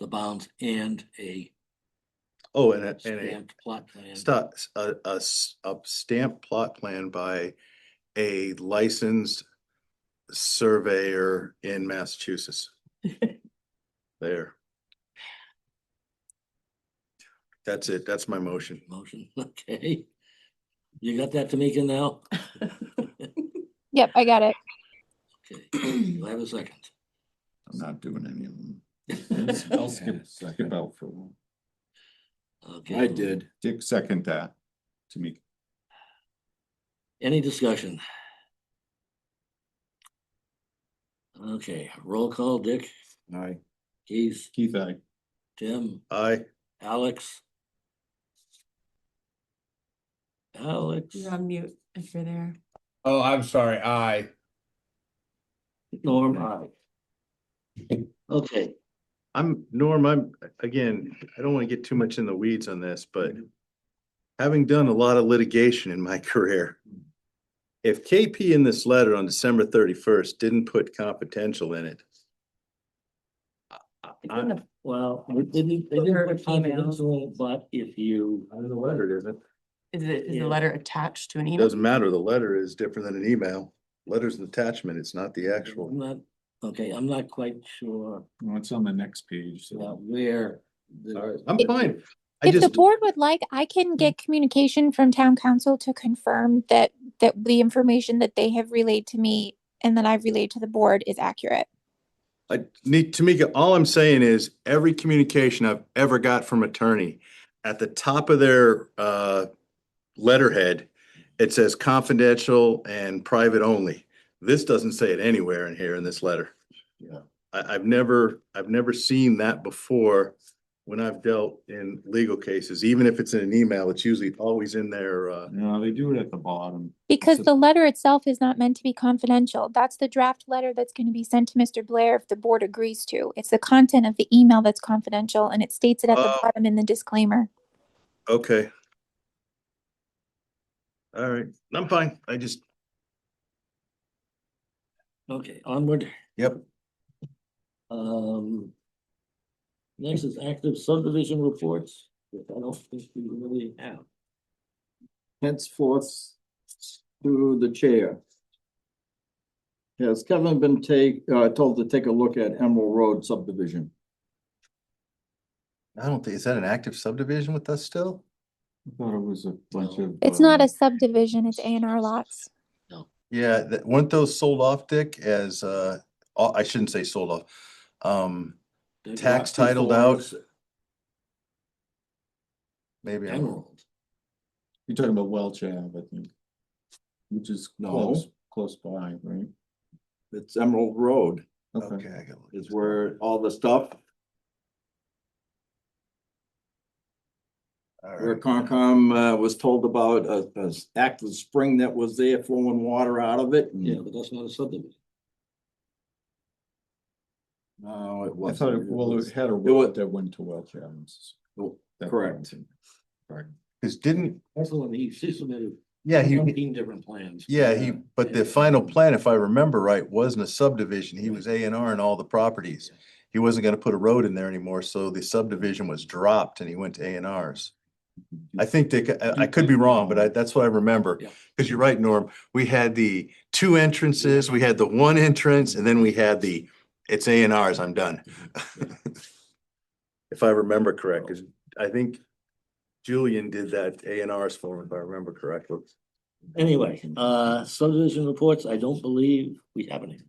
the bounds and a Oh, and a stamped plot plan. a stamp plot plan by a licensed surveyor in Massachusetts. There. That's it. That's my motion. Motion, okay. You got that, Tamika, now? Yep, I got it. Okay, you have a second. I'm not doing any of them. I'll skip out for a while. Okay. I did. Dick, second that to me. Any discussion? Okay, roll call, Dick, Aye. Keith, Keith, I. Tim, Aye. Alex. Alex, You're on mute if you're there. Oh, I'm sorry, I. Norm, aye. Okay, Norm, again, I don't want to get too much in the weeds on this, but having done a lot of litigation in my career, if KP in this letter on December 31st didn't put confidential in it, It's in the- well, they didn't Her put emails. confidential, but if you, I don't know what it isn't. Is Yeah. the letter attached to an It email? doesn't matter. The letter is different than an email. Letter's an attachment. It's not the I'm actual. not, okay, I'm not quite sure Well, it's on the next page. where. I'm fine. If the board would like, I can get communication from town council to confirm that the information that they have relayed to me and that I've relayed to the board is accurate. Tamika, all I'm saying is every communication I've ever got from attorney, at the top of their letterhead, it says confidential and private only. This doesn't say it anywhere in here in this letter. Yeah. I've never seen that before when I've dealt in legal cases. Even if it's in an email, it's usually always in there. No, they do it at the bottom. Because So- the letter itself is not meant to be confidential. That's the draft letter that's going to be sent to Mr. Blair if the board agrees to. It's the content of the email that's confidential and it states it at the Oh. bottom in the disclaimer. Okay. All right, I'm fine. Okay, onward. Yep. Next is active subdivision reports, which I don't think we really have. Henceforth to the chair. Has Kevin been told to take a look at Emerald Road subdivision? I don't think, is that an active subdivision with us still? I thought it was a bunch of. It's not a subdivision, it's A&R lots. Yeah, weren't those sold off, Dick, as, I shouldn't say sold off. They're Tax brought titled before out. us, Maybe. Emerald. You're talking about Welch Ave, I think. Which is No. close by, right? It's Emerald Road Okay. Okay, I got is where all the stuff All Where right. Concom was told about a active spring that was there flowing water out of it. Yeah, but that's not a subdivision. No, it I wasn't. thought, well, it had a was- road that went to well cabins. Correct. Cause didn't, That's the one he submitted. yeah, he, 17 different plans. yeah, he, but the final plan, if I remember right, wasn't a subdivision. He was A and R and all the properties. He wasn't gonna put a road in there anymore, so the subdivision was dropped and he went to A and Rs. I think I could be wrong, but that's what I remember. Yeah. Cause you're right, Norm. We had the two entrances, we had the one entrance, and then we had the, it's A and Rs, I'm done. If I remember correct, cause I think Julian did that A and Rs for him, if I remember correctly. Anyway, subdivision reports, I don't believe we have any.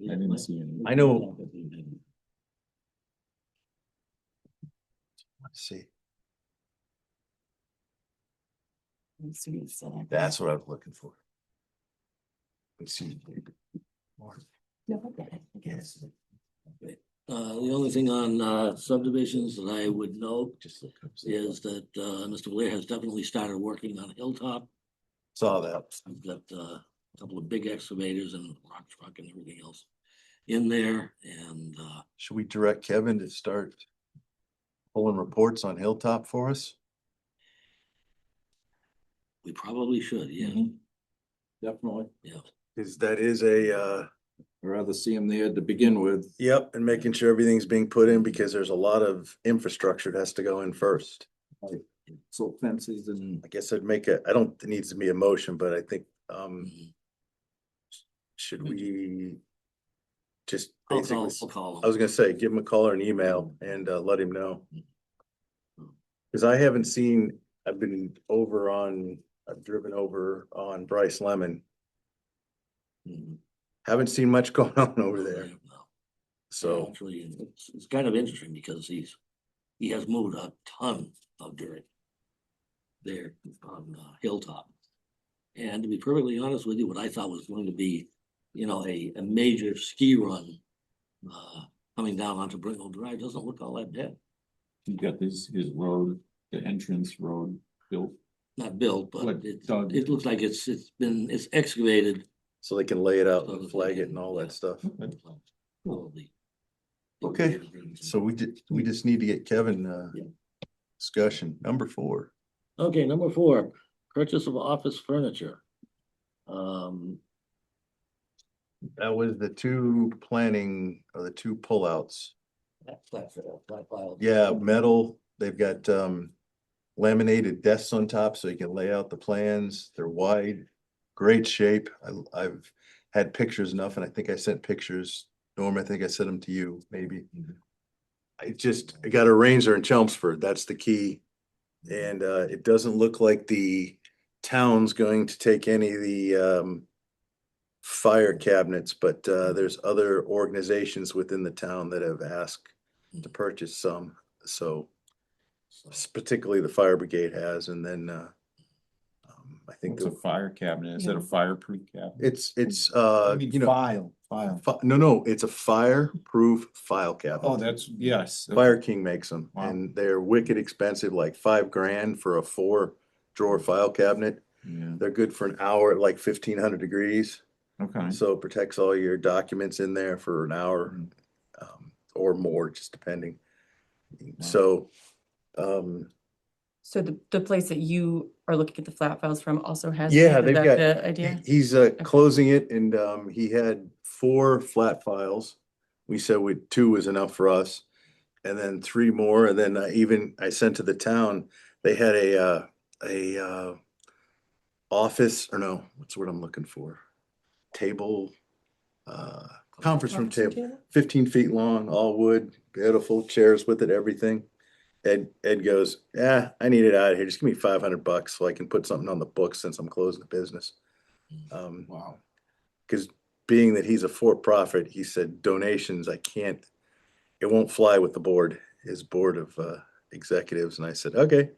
I didn't see any. I know. Let's see. That's what I was looking for. Let's see. Yes. The only thing on subdivisions that I would note is that Mr. Blair has definitely started working on Hilltop. Saw that. I've got a couple of big excavators and rock truck and everything else in there, and Should we direct Kevin to start pulling reports on Hilltop for us? we probably should, yeah. Definitely. Cause that is a, I'd rather see them there to begin with. yep, and making sure everything's being put in because there's a lot of infrastructure that has to go in first. So fences and I guess I'd make I don't, it needs to be a motion, but I think, Mhm. should we just I'll basically, call I was him. gonna say, give him a call or an email and let him know. Cause I haven't seen, I've driven over on Bryce Lemon. Mhm. Haven't seen much going on over there, No. so. Actually, it's kind of interesting because he has moved a ton of dirt there on Hilltop. And to be perfectly honest with you, what I thought was going to be, a major ski run coming down onto Brintnal Drive doesn't look all that bad. He got his road, the entrance road built. Not built, but What, it done? looks like it's excavated. So they can lay it out So and that flag they it and all that can- stuff. Probably. Okay, so we just need to get Kevin, Yeah. discussion. Number 4. Okay, number 4, purchase of office furniture. Um, That was the two planning or the two pullouts. flat file. Yeah, metal, they've got laminated desks on top so you can lay out the plans. They're wide, great shape. I've had pictures enough and I think I sent pictures. Norm, I think I sent them to you, maybe. I got a Ranger in Chelmsford, that's the key. And it doesn't look like the town's going to take any of the fire cabinets, but there's other organizations within the town that have asked to purchase some, so particularly the fire brigade has, and then I think It's a fire cabinet. Is that a fireproof cabinet? it's I mean, you know, file. no, it's a fireproof file cabinet. Oh, that's, yes. Fire King makes them, Wow. and they're wicked expensive, like $5,000 for a 4-drawer file cabinet. Yeah, They're good for an hour at like 1,500 degrees. okay. So it protects all your documents in there for an hour, or more, just depending. So, So the place that you are looking at the flat files from also has. yeah, is they've that got, the idea? he's closing it, and he had 4 flat files. We said 2 was enough for us, and then 3 more, and then I sent to the town, they had a office, or no, what's the word I'm looking for? Table, conference room table, 15 feet long, all wood, beautiful chairs with it, everything. Ed goes, yeah, I need it out of here. Just give me $500 so I can put something on the books since I'm closing the business. Wow. Because being that he's a for-profit, he said donations, it won't fly with the board, his board of executives. And I said, okay.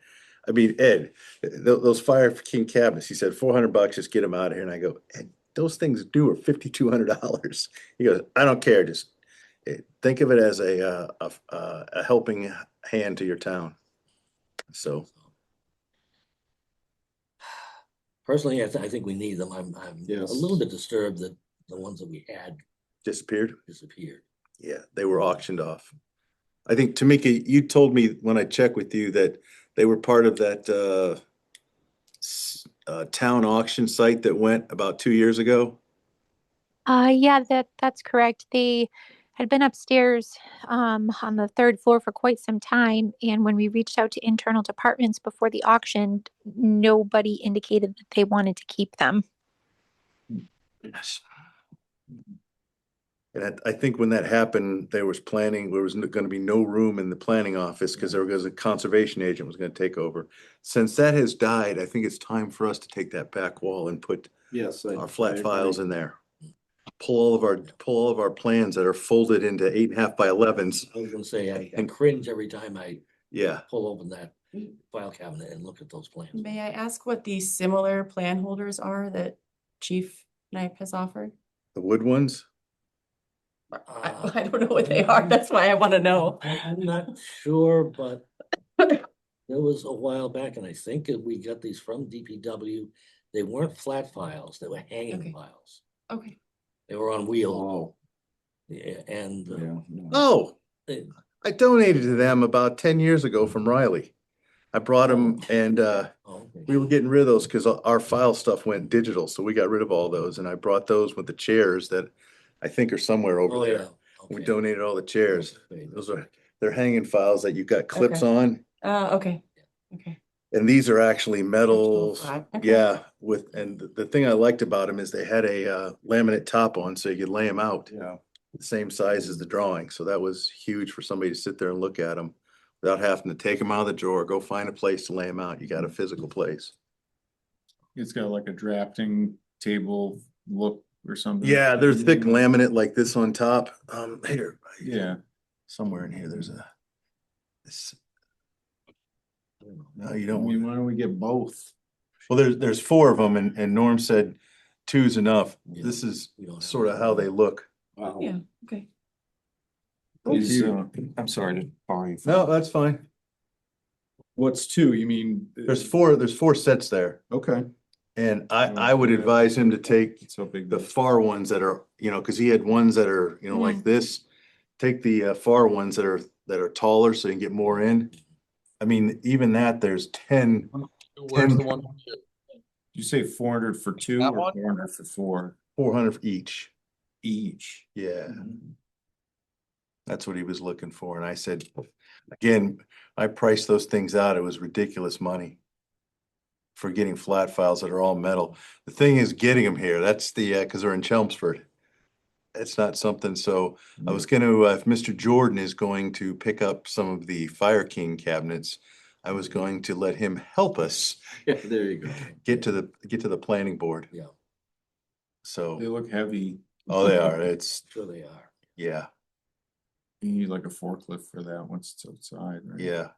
I mean, Ed, those Fire King cabinets, he said $400, just get them out of here. And I go, Ed, those things due are $5,200. He goes, I don't care. Just think of it as a helping hand to your town. So, Personally, I think we need them. I'm a Yes. little bit disturbed that the ones that we had disappeared. disappeared. Yeah, they were auctioned off. I think Tamika, you told me when I checked with you that they were part of that town auction site that went about 2 years ago. Yeah, that's correct. They had been upstairs on the third floor for quite some time, and when we reached out to internal departments before the auction, nobody indicated that they wanted to keep them. Yes. And I think when that happened, there was gonna be no room in the planning office because there was a conservation agent was gonna take over. Since that has died, I think it's time for us to take that back wall and put Yes. our flat files in there. Pull all of our plans that are folded into 8.5 by 11s. I was gonna say, I cringe every time I Yeah, pull open that file cabinet and look at those plans. May I ask what these similar plan holders are that Chief Knipe has offered? the wood ones. I don't know what they are. That's why I want to know. I'm not sure, but there was a while back, and I think that we got these from DPW. They weren't flat files, they were hanging Okay. files. Okay. They were on wheels. Oh, Yeah, and yeah. No. Oh, they- I donated to them about 10 years ago from Riley. I brought them and okay. we were getting rid of those because our file stuff went digital, so we got rid of all those, and I brought those with the chairs that I think are somewhere over Oh, there. yeah. We Okay. donated all the chairs. Okay. They're hanging files that you've got clips Okay. on, Okay. Okay. and these are actually metals. flat, okay. Yeah, and the thing I liked about them is they had a laminate top on, so you could lay them out. Yeah. The same size as the drawing, so that was huge for somebody to sit there and look at them without having to take them out of the drawer, go find a place to lay them out. You got a physical place. It's got like a drafting table look or something. Yeah, they're thick laminate like this on top. Here. Yeah. Somewhere in here, there's this. No, you I don't mean, want, why don't we get both? well, there's 4 of them and Norm said 2's enough. Yeah, This is we don't have sort of that. how they look. Wow. Yeah. Okay. Is, I'm sorry to borrow you. No, that's fine. what's two? You mean? There's 4 sets there. Okay. And I would advise him to take So big. the far ones that are, cause he had ones that are, like this. Take the far ones that are taller so you can get more in. I mean, even that, there's 10. Where's the one? You say 400 for two That or one? 400 for four 400 for each. each? Yeah. That's what he was looking for. And I said, again, I priced those things out. It was ridiculous money for getting flat files that are all metal. The thing is getting them here. That's cause they're in Chelmsford. It's not something, so I was gonna, if Mr. Jordan is going to pick up some of the Fire King cabinets, I was going to let him help us Yeah, there you go. get to the planning board. Yeah, They So, look heavy. oh, they are. It's, sure they are. yeah, You need like a forklift for that once it's outside, right? yeah.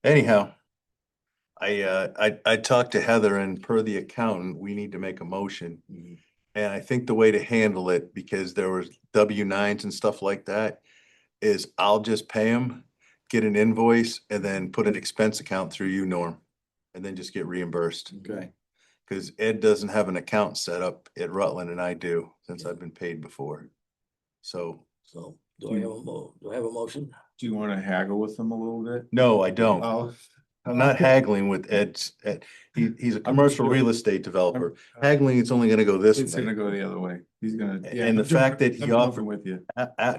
Anyhow, I talked to Heather and per the accountant, we need to make a motion. And I think the way to handle it, because there was W-9s and stuff like that, is I'll just pay them, get an invoice, and then put an expense account through you, Norm. And then just get reimbursed. Okay. Cause Ed doesn't have an account set up at Rutland and I do, since I've been paid before. So, So do I have a motion? Do you want to haggle with them a little bit? no, I don't. Oh. I'm not haggling with Ed's, he's a commercial sure. real estate developer. Haggling, it's only gonna go this It's gonna way. go the other way. He's gonna. yeah, And the I'm fact that jumping- he I'm offered- jumping with you.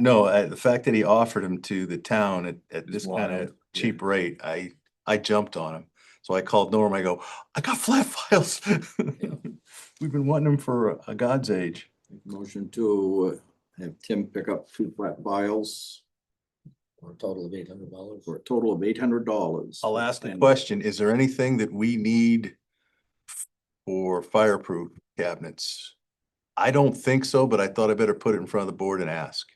No, the fact that he offered him to the town at It's this kind wild, of yeah. cheap rate, I jumped on him. So I called Norm, I go, I got flat files. We've been wanting them for a God's age. Motion to have Tim pick up 2 flat files For a total of $800. for a total of $800. I'll ask the question, is there anything that we need for fireproof cabinets? I don't think so, but I thought I better put it in front of the board and ask.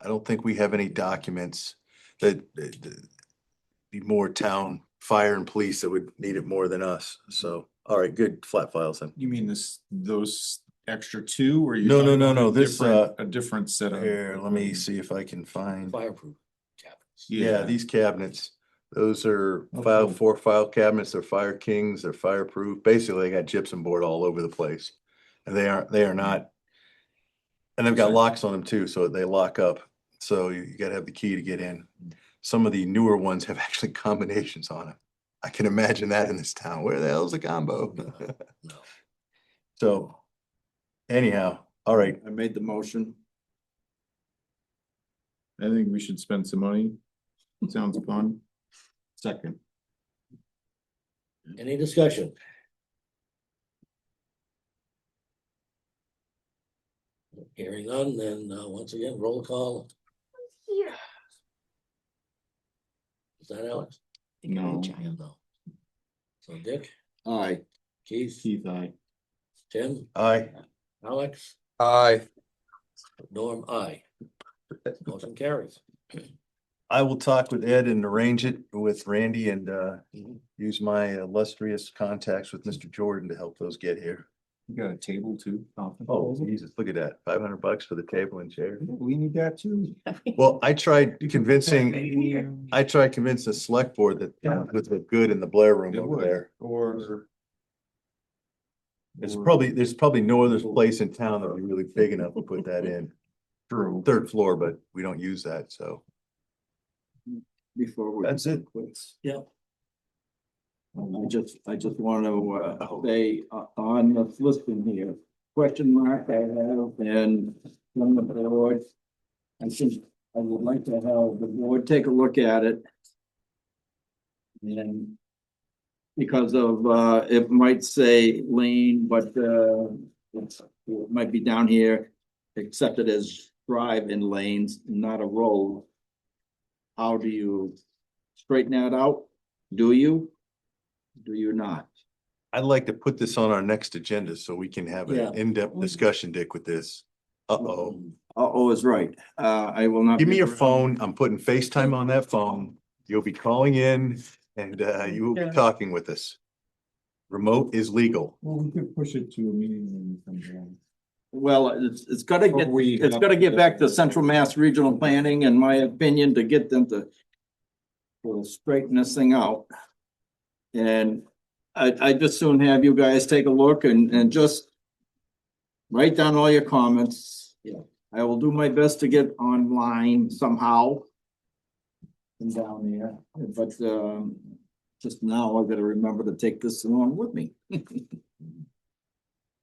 I don't think we have any documents that be more town fire and police that would need it more than us. So, all right, good flat files then. You mean those extra two or you? No, talking about no, a this, different- A different set of. Here, let me see if I can find. Fireproof cabinets. Yeah, these cabinets, those are Okay. four file cabinets, they're Fire Kings, they're fireproof. Basically, they got gypsum board all over the place. And they are not. And they've got locks on them too, so they lock up. So you gotta have the key to get in. Some of the newer ones have actually combinations on them. I can imagine that in this town. Where the hell's the combo? No. So anyhow, all right. I made the motion. I think we should spend some money. Sounds fun. Second. Any discussion? Hearing none, then once again, roll call. Is that Alex? No. No. So Dick, Aye. Keith, Keith, I. Tim, Aye. Alex, Aye. Norm, I. Motion carries. I will talk with Ed and arrange it with Randy and use my illustrious contacts with Mr. Jordan to help those get here. You got a table too? Oh, Jesus, look at that. $500 for the table and chair. We need that too. Well, I tried convincing the select board that with the good in the Blair room It over would. there. Or. There's probably no other place in town that would be really big enough to put that in. True. Third floor, but we don't use that, so. Before we. That's it. Yeah. I just want to say on this listing here, question mark I have and from the board. I think I would like to have the board take a look at it. And because of it might say lane, but it might be down here accepted as drive-in lanes, not a road. How do you straighten that out? Do you? Do you not? I'd like to put this on our next agenda so we can have Yeah. an in-depth discussion, Dick, with this. Uh-oh. Uh-oh is right. I will not. Give me be your around. phone. I'm putting FaceTime on that phone. You'll be calling in and you will be talking with us. Remote is legal. Well, we could push it to a meeting when we come down. Well, it's gotta Or get, we it's have gotta to get get back to the- Central Mass Regional Planning, in my opinion, to get them to straighten this thing out. And I just soon have you guys take a look and just write down all your comments. Yeah. I will do my best to get online somehow. And down there, but just now I've got to remember to take this along with me.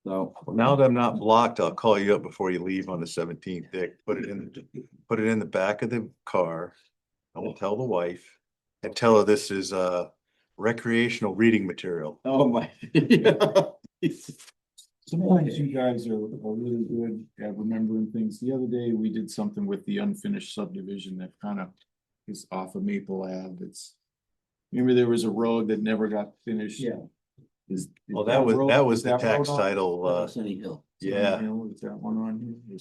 So. Well, now that I'm not blocked, I'll call you up before you leave on the 17th, Dick. Put it in the back of the car. I will tell the wife and tell her this is recreational reading material. Oh, my. Sometimes you guys are really good at remembering things. The other day, we did something with the unfinished subdivision that kind of is off of Maple Ave. Remember there was a road that never got finished? Yeah. Well, that was the tax road on- title. City Hill. Yeah, Is that one on here?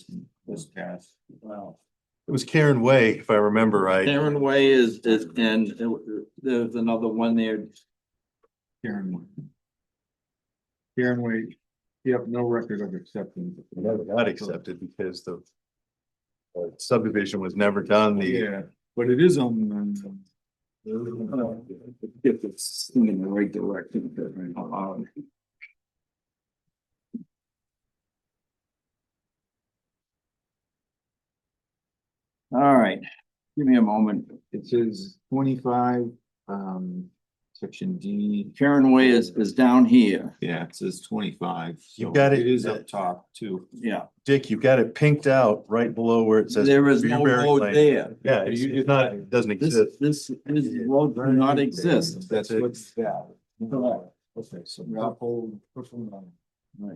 This cast. Wow. it was Karen Way, if I remember right. Darren Way is, and there's another one there. Karen Way. Karen Way, yep, no record of acceptance. It never got accepted because the subdivision was never done. Yeah, but it is on. If it's in the right direction. All right, give me a moment. It says 25, section D. Karen Way is down here. Yeah, it says 25. You so got it. It is up top too. Yeah, Dick, you've got it pinked out right below where it says. there is no Beerberry road Lane. there. Yeah, it's not, it doesn't This exist. road does not exist. That's it. what's that. Correct. Okay, so that whole.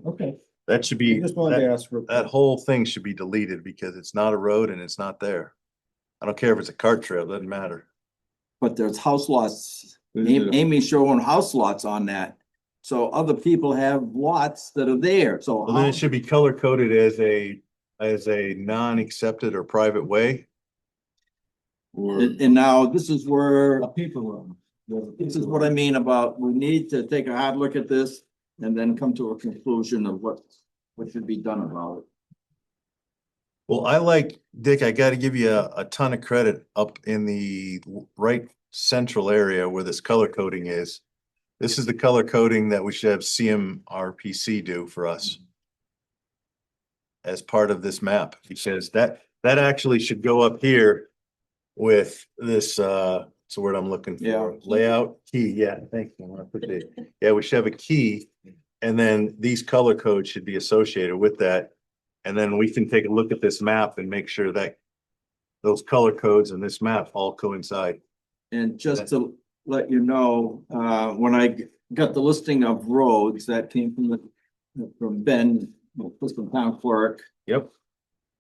Okay. That should be, I just wanted to that, ask. for- that whole thing should be deleted because it's not a road and it's not there. I don't care if it's a cart trail, doesn't matter. But there's house lots. Is it- Amy's showing house lots on that. So other people have lots that are there, so. Well, then it should be color coded as a non-accepted or private way. Or And now this is where, a paper road. this is what I mean about, we need to take a hard look at this and then come to a conclusion of what should be done about it. Well, I like, Dick, I gotta give you a ton of credit up in the right central area where this color coding is. This is the color coding that we should have CMRPC do for us as part of this map, because that actually should go up here with this, it's the word I'm looking Yeah. for, layout key, yeah, thank you. I wanna put the- Yeah, we should have a key, and then these color codes should be associated with that. And then we can take a look at this map and make sure that those color codes and this map all coincide. And just to let you know, when I got the listing of roads, that came from Ben, from town clerk. Yep.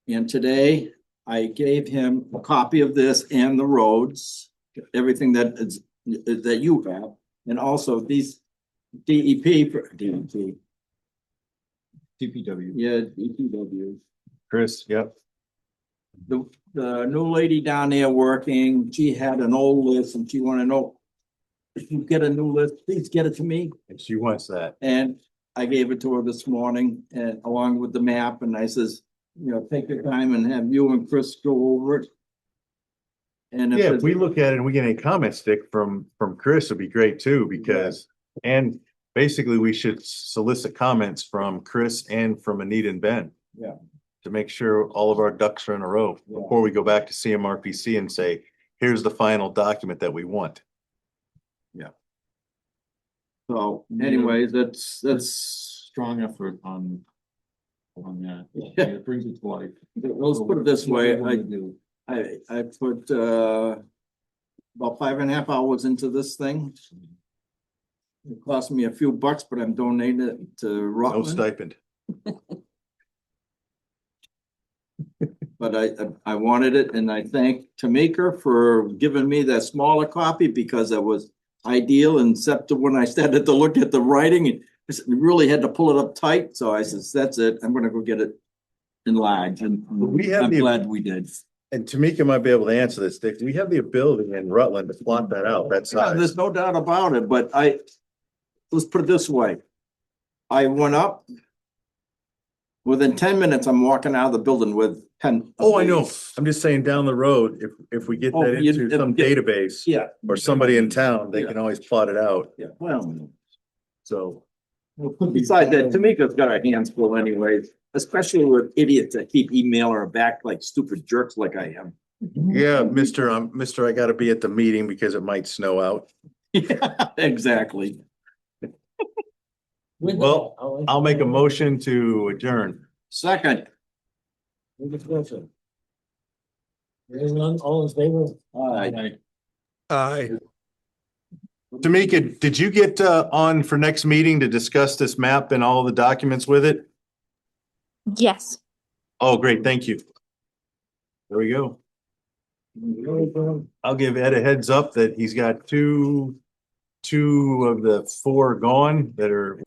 And today I gave him a copy of this and the roads, everything that you have, and also these DEP. DPW. Yeah, DPW. Chris, yep. The new lady down there working, she had an old list and she wanna know, if you get a new list, please get it to me. And she wants that. And I gave it to her this morning and along with the map, and I says, you know, take your time and have you and Chris go over it. And Yeah, if we look at it and we get any comments, Dick, from Chris, would be great too, because, and basically we should solicit comments from Chris and from Anita and Ben. Yeah. To make sure all of our ducks are in a row before we go back to CMRPC and say, here's the final document that we want. So anyways, that's, Strong effort on that. Yeah. It brings it to life. let's put it this way, What we do. I put about 5.5 hours into this thing. It cost me a few bucks, but I'm donating it to No Rutland. stipend. But I wanted it, and I thank Tamika for giving me that smaller copy because it was ideal, except when I started to look at the writing, and really had to pull it up tight, so I says, that's it, I'm gonna go get it enlarged, and We have I'm the- glad we did. And Tamika might be able to answer this, Dick. We have the ability in Rutland to plot that out, that Yeah, size. there's no doubt about it, but let's put it this way. I went up. Within 10 minutes, I'm walking out of the building with 10. Oh, I know. I'm just saying down the road, if we get Oh, that you- into some database Yeah, or somebody in town, they Yeah. can always plot it out. yeah, well, So. besides that, Tamika's got her hands full anyways, especially with idiots that keep emailing her back like stupid jerks like I am. Yeah, Mister, I gotta be at the meeting because it might snow out. Yeah, exactly. With Well, that, I'll make a motion to adjourn. Second, Any discussion? Hearing none, all in favor? aye. Tamika, did you get on for next meeting to discuss this map and all the documents with it? Yes. Oh, great, thank you. There we go. I'll give Ed a heads up that he's got two of the four gone that are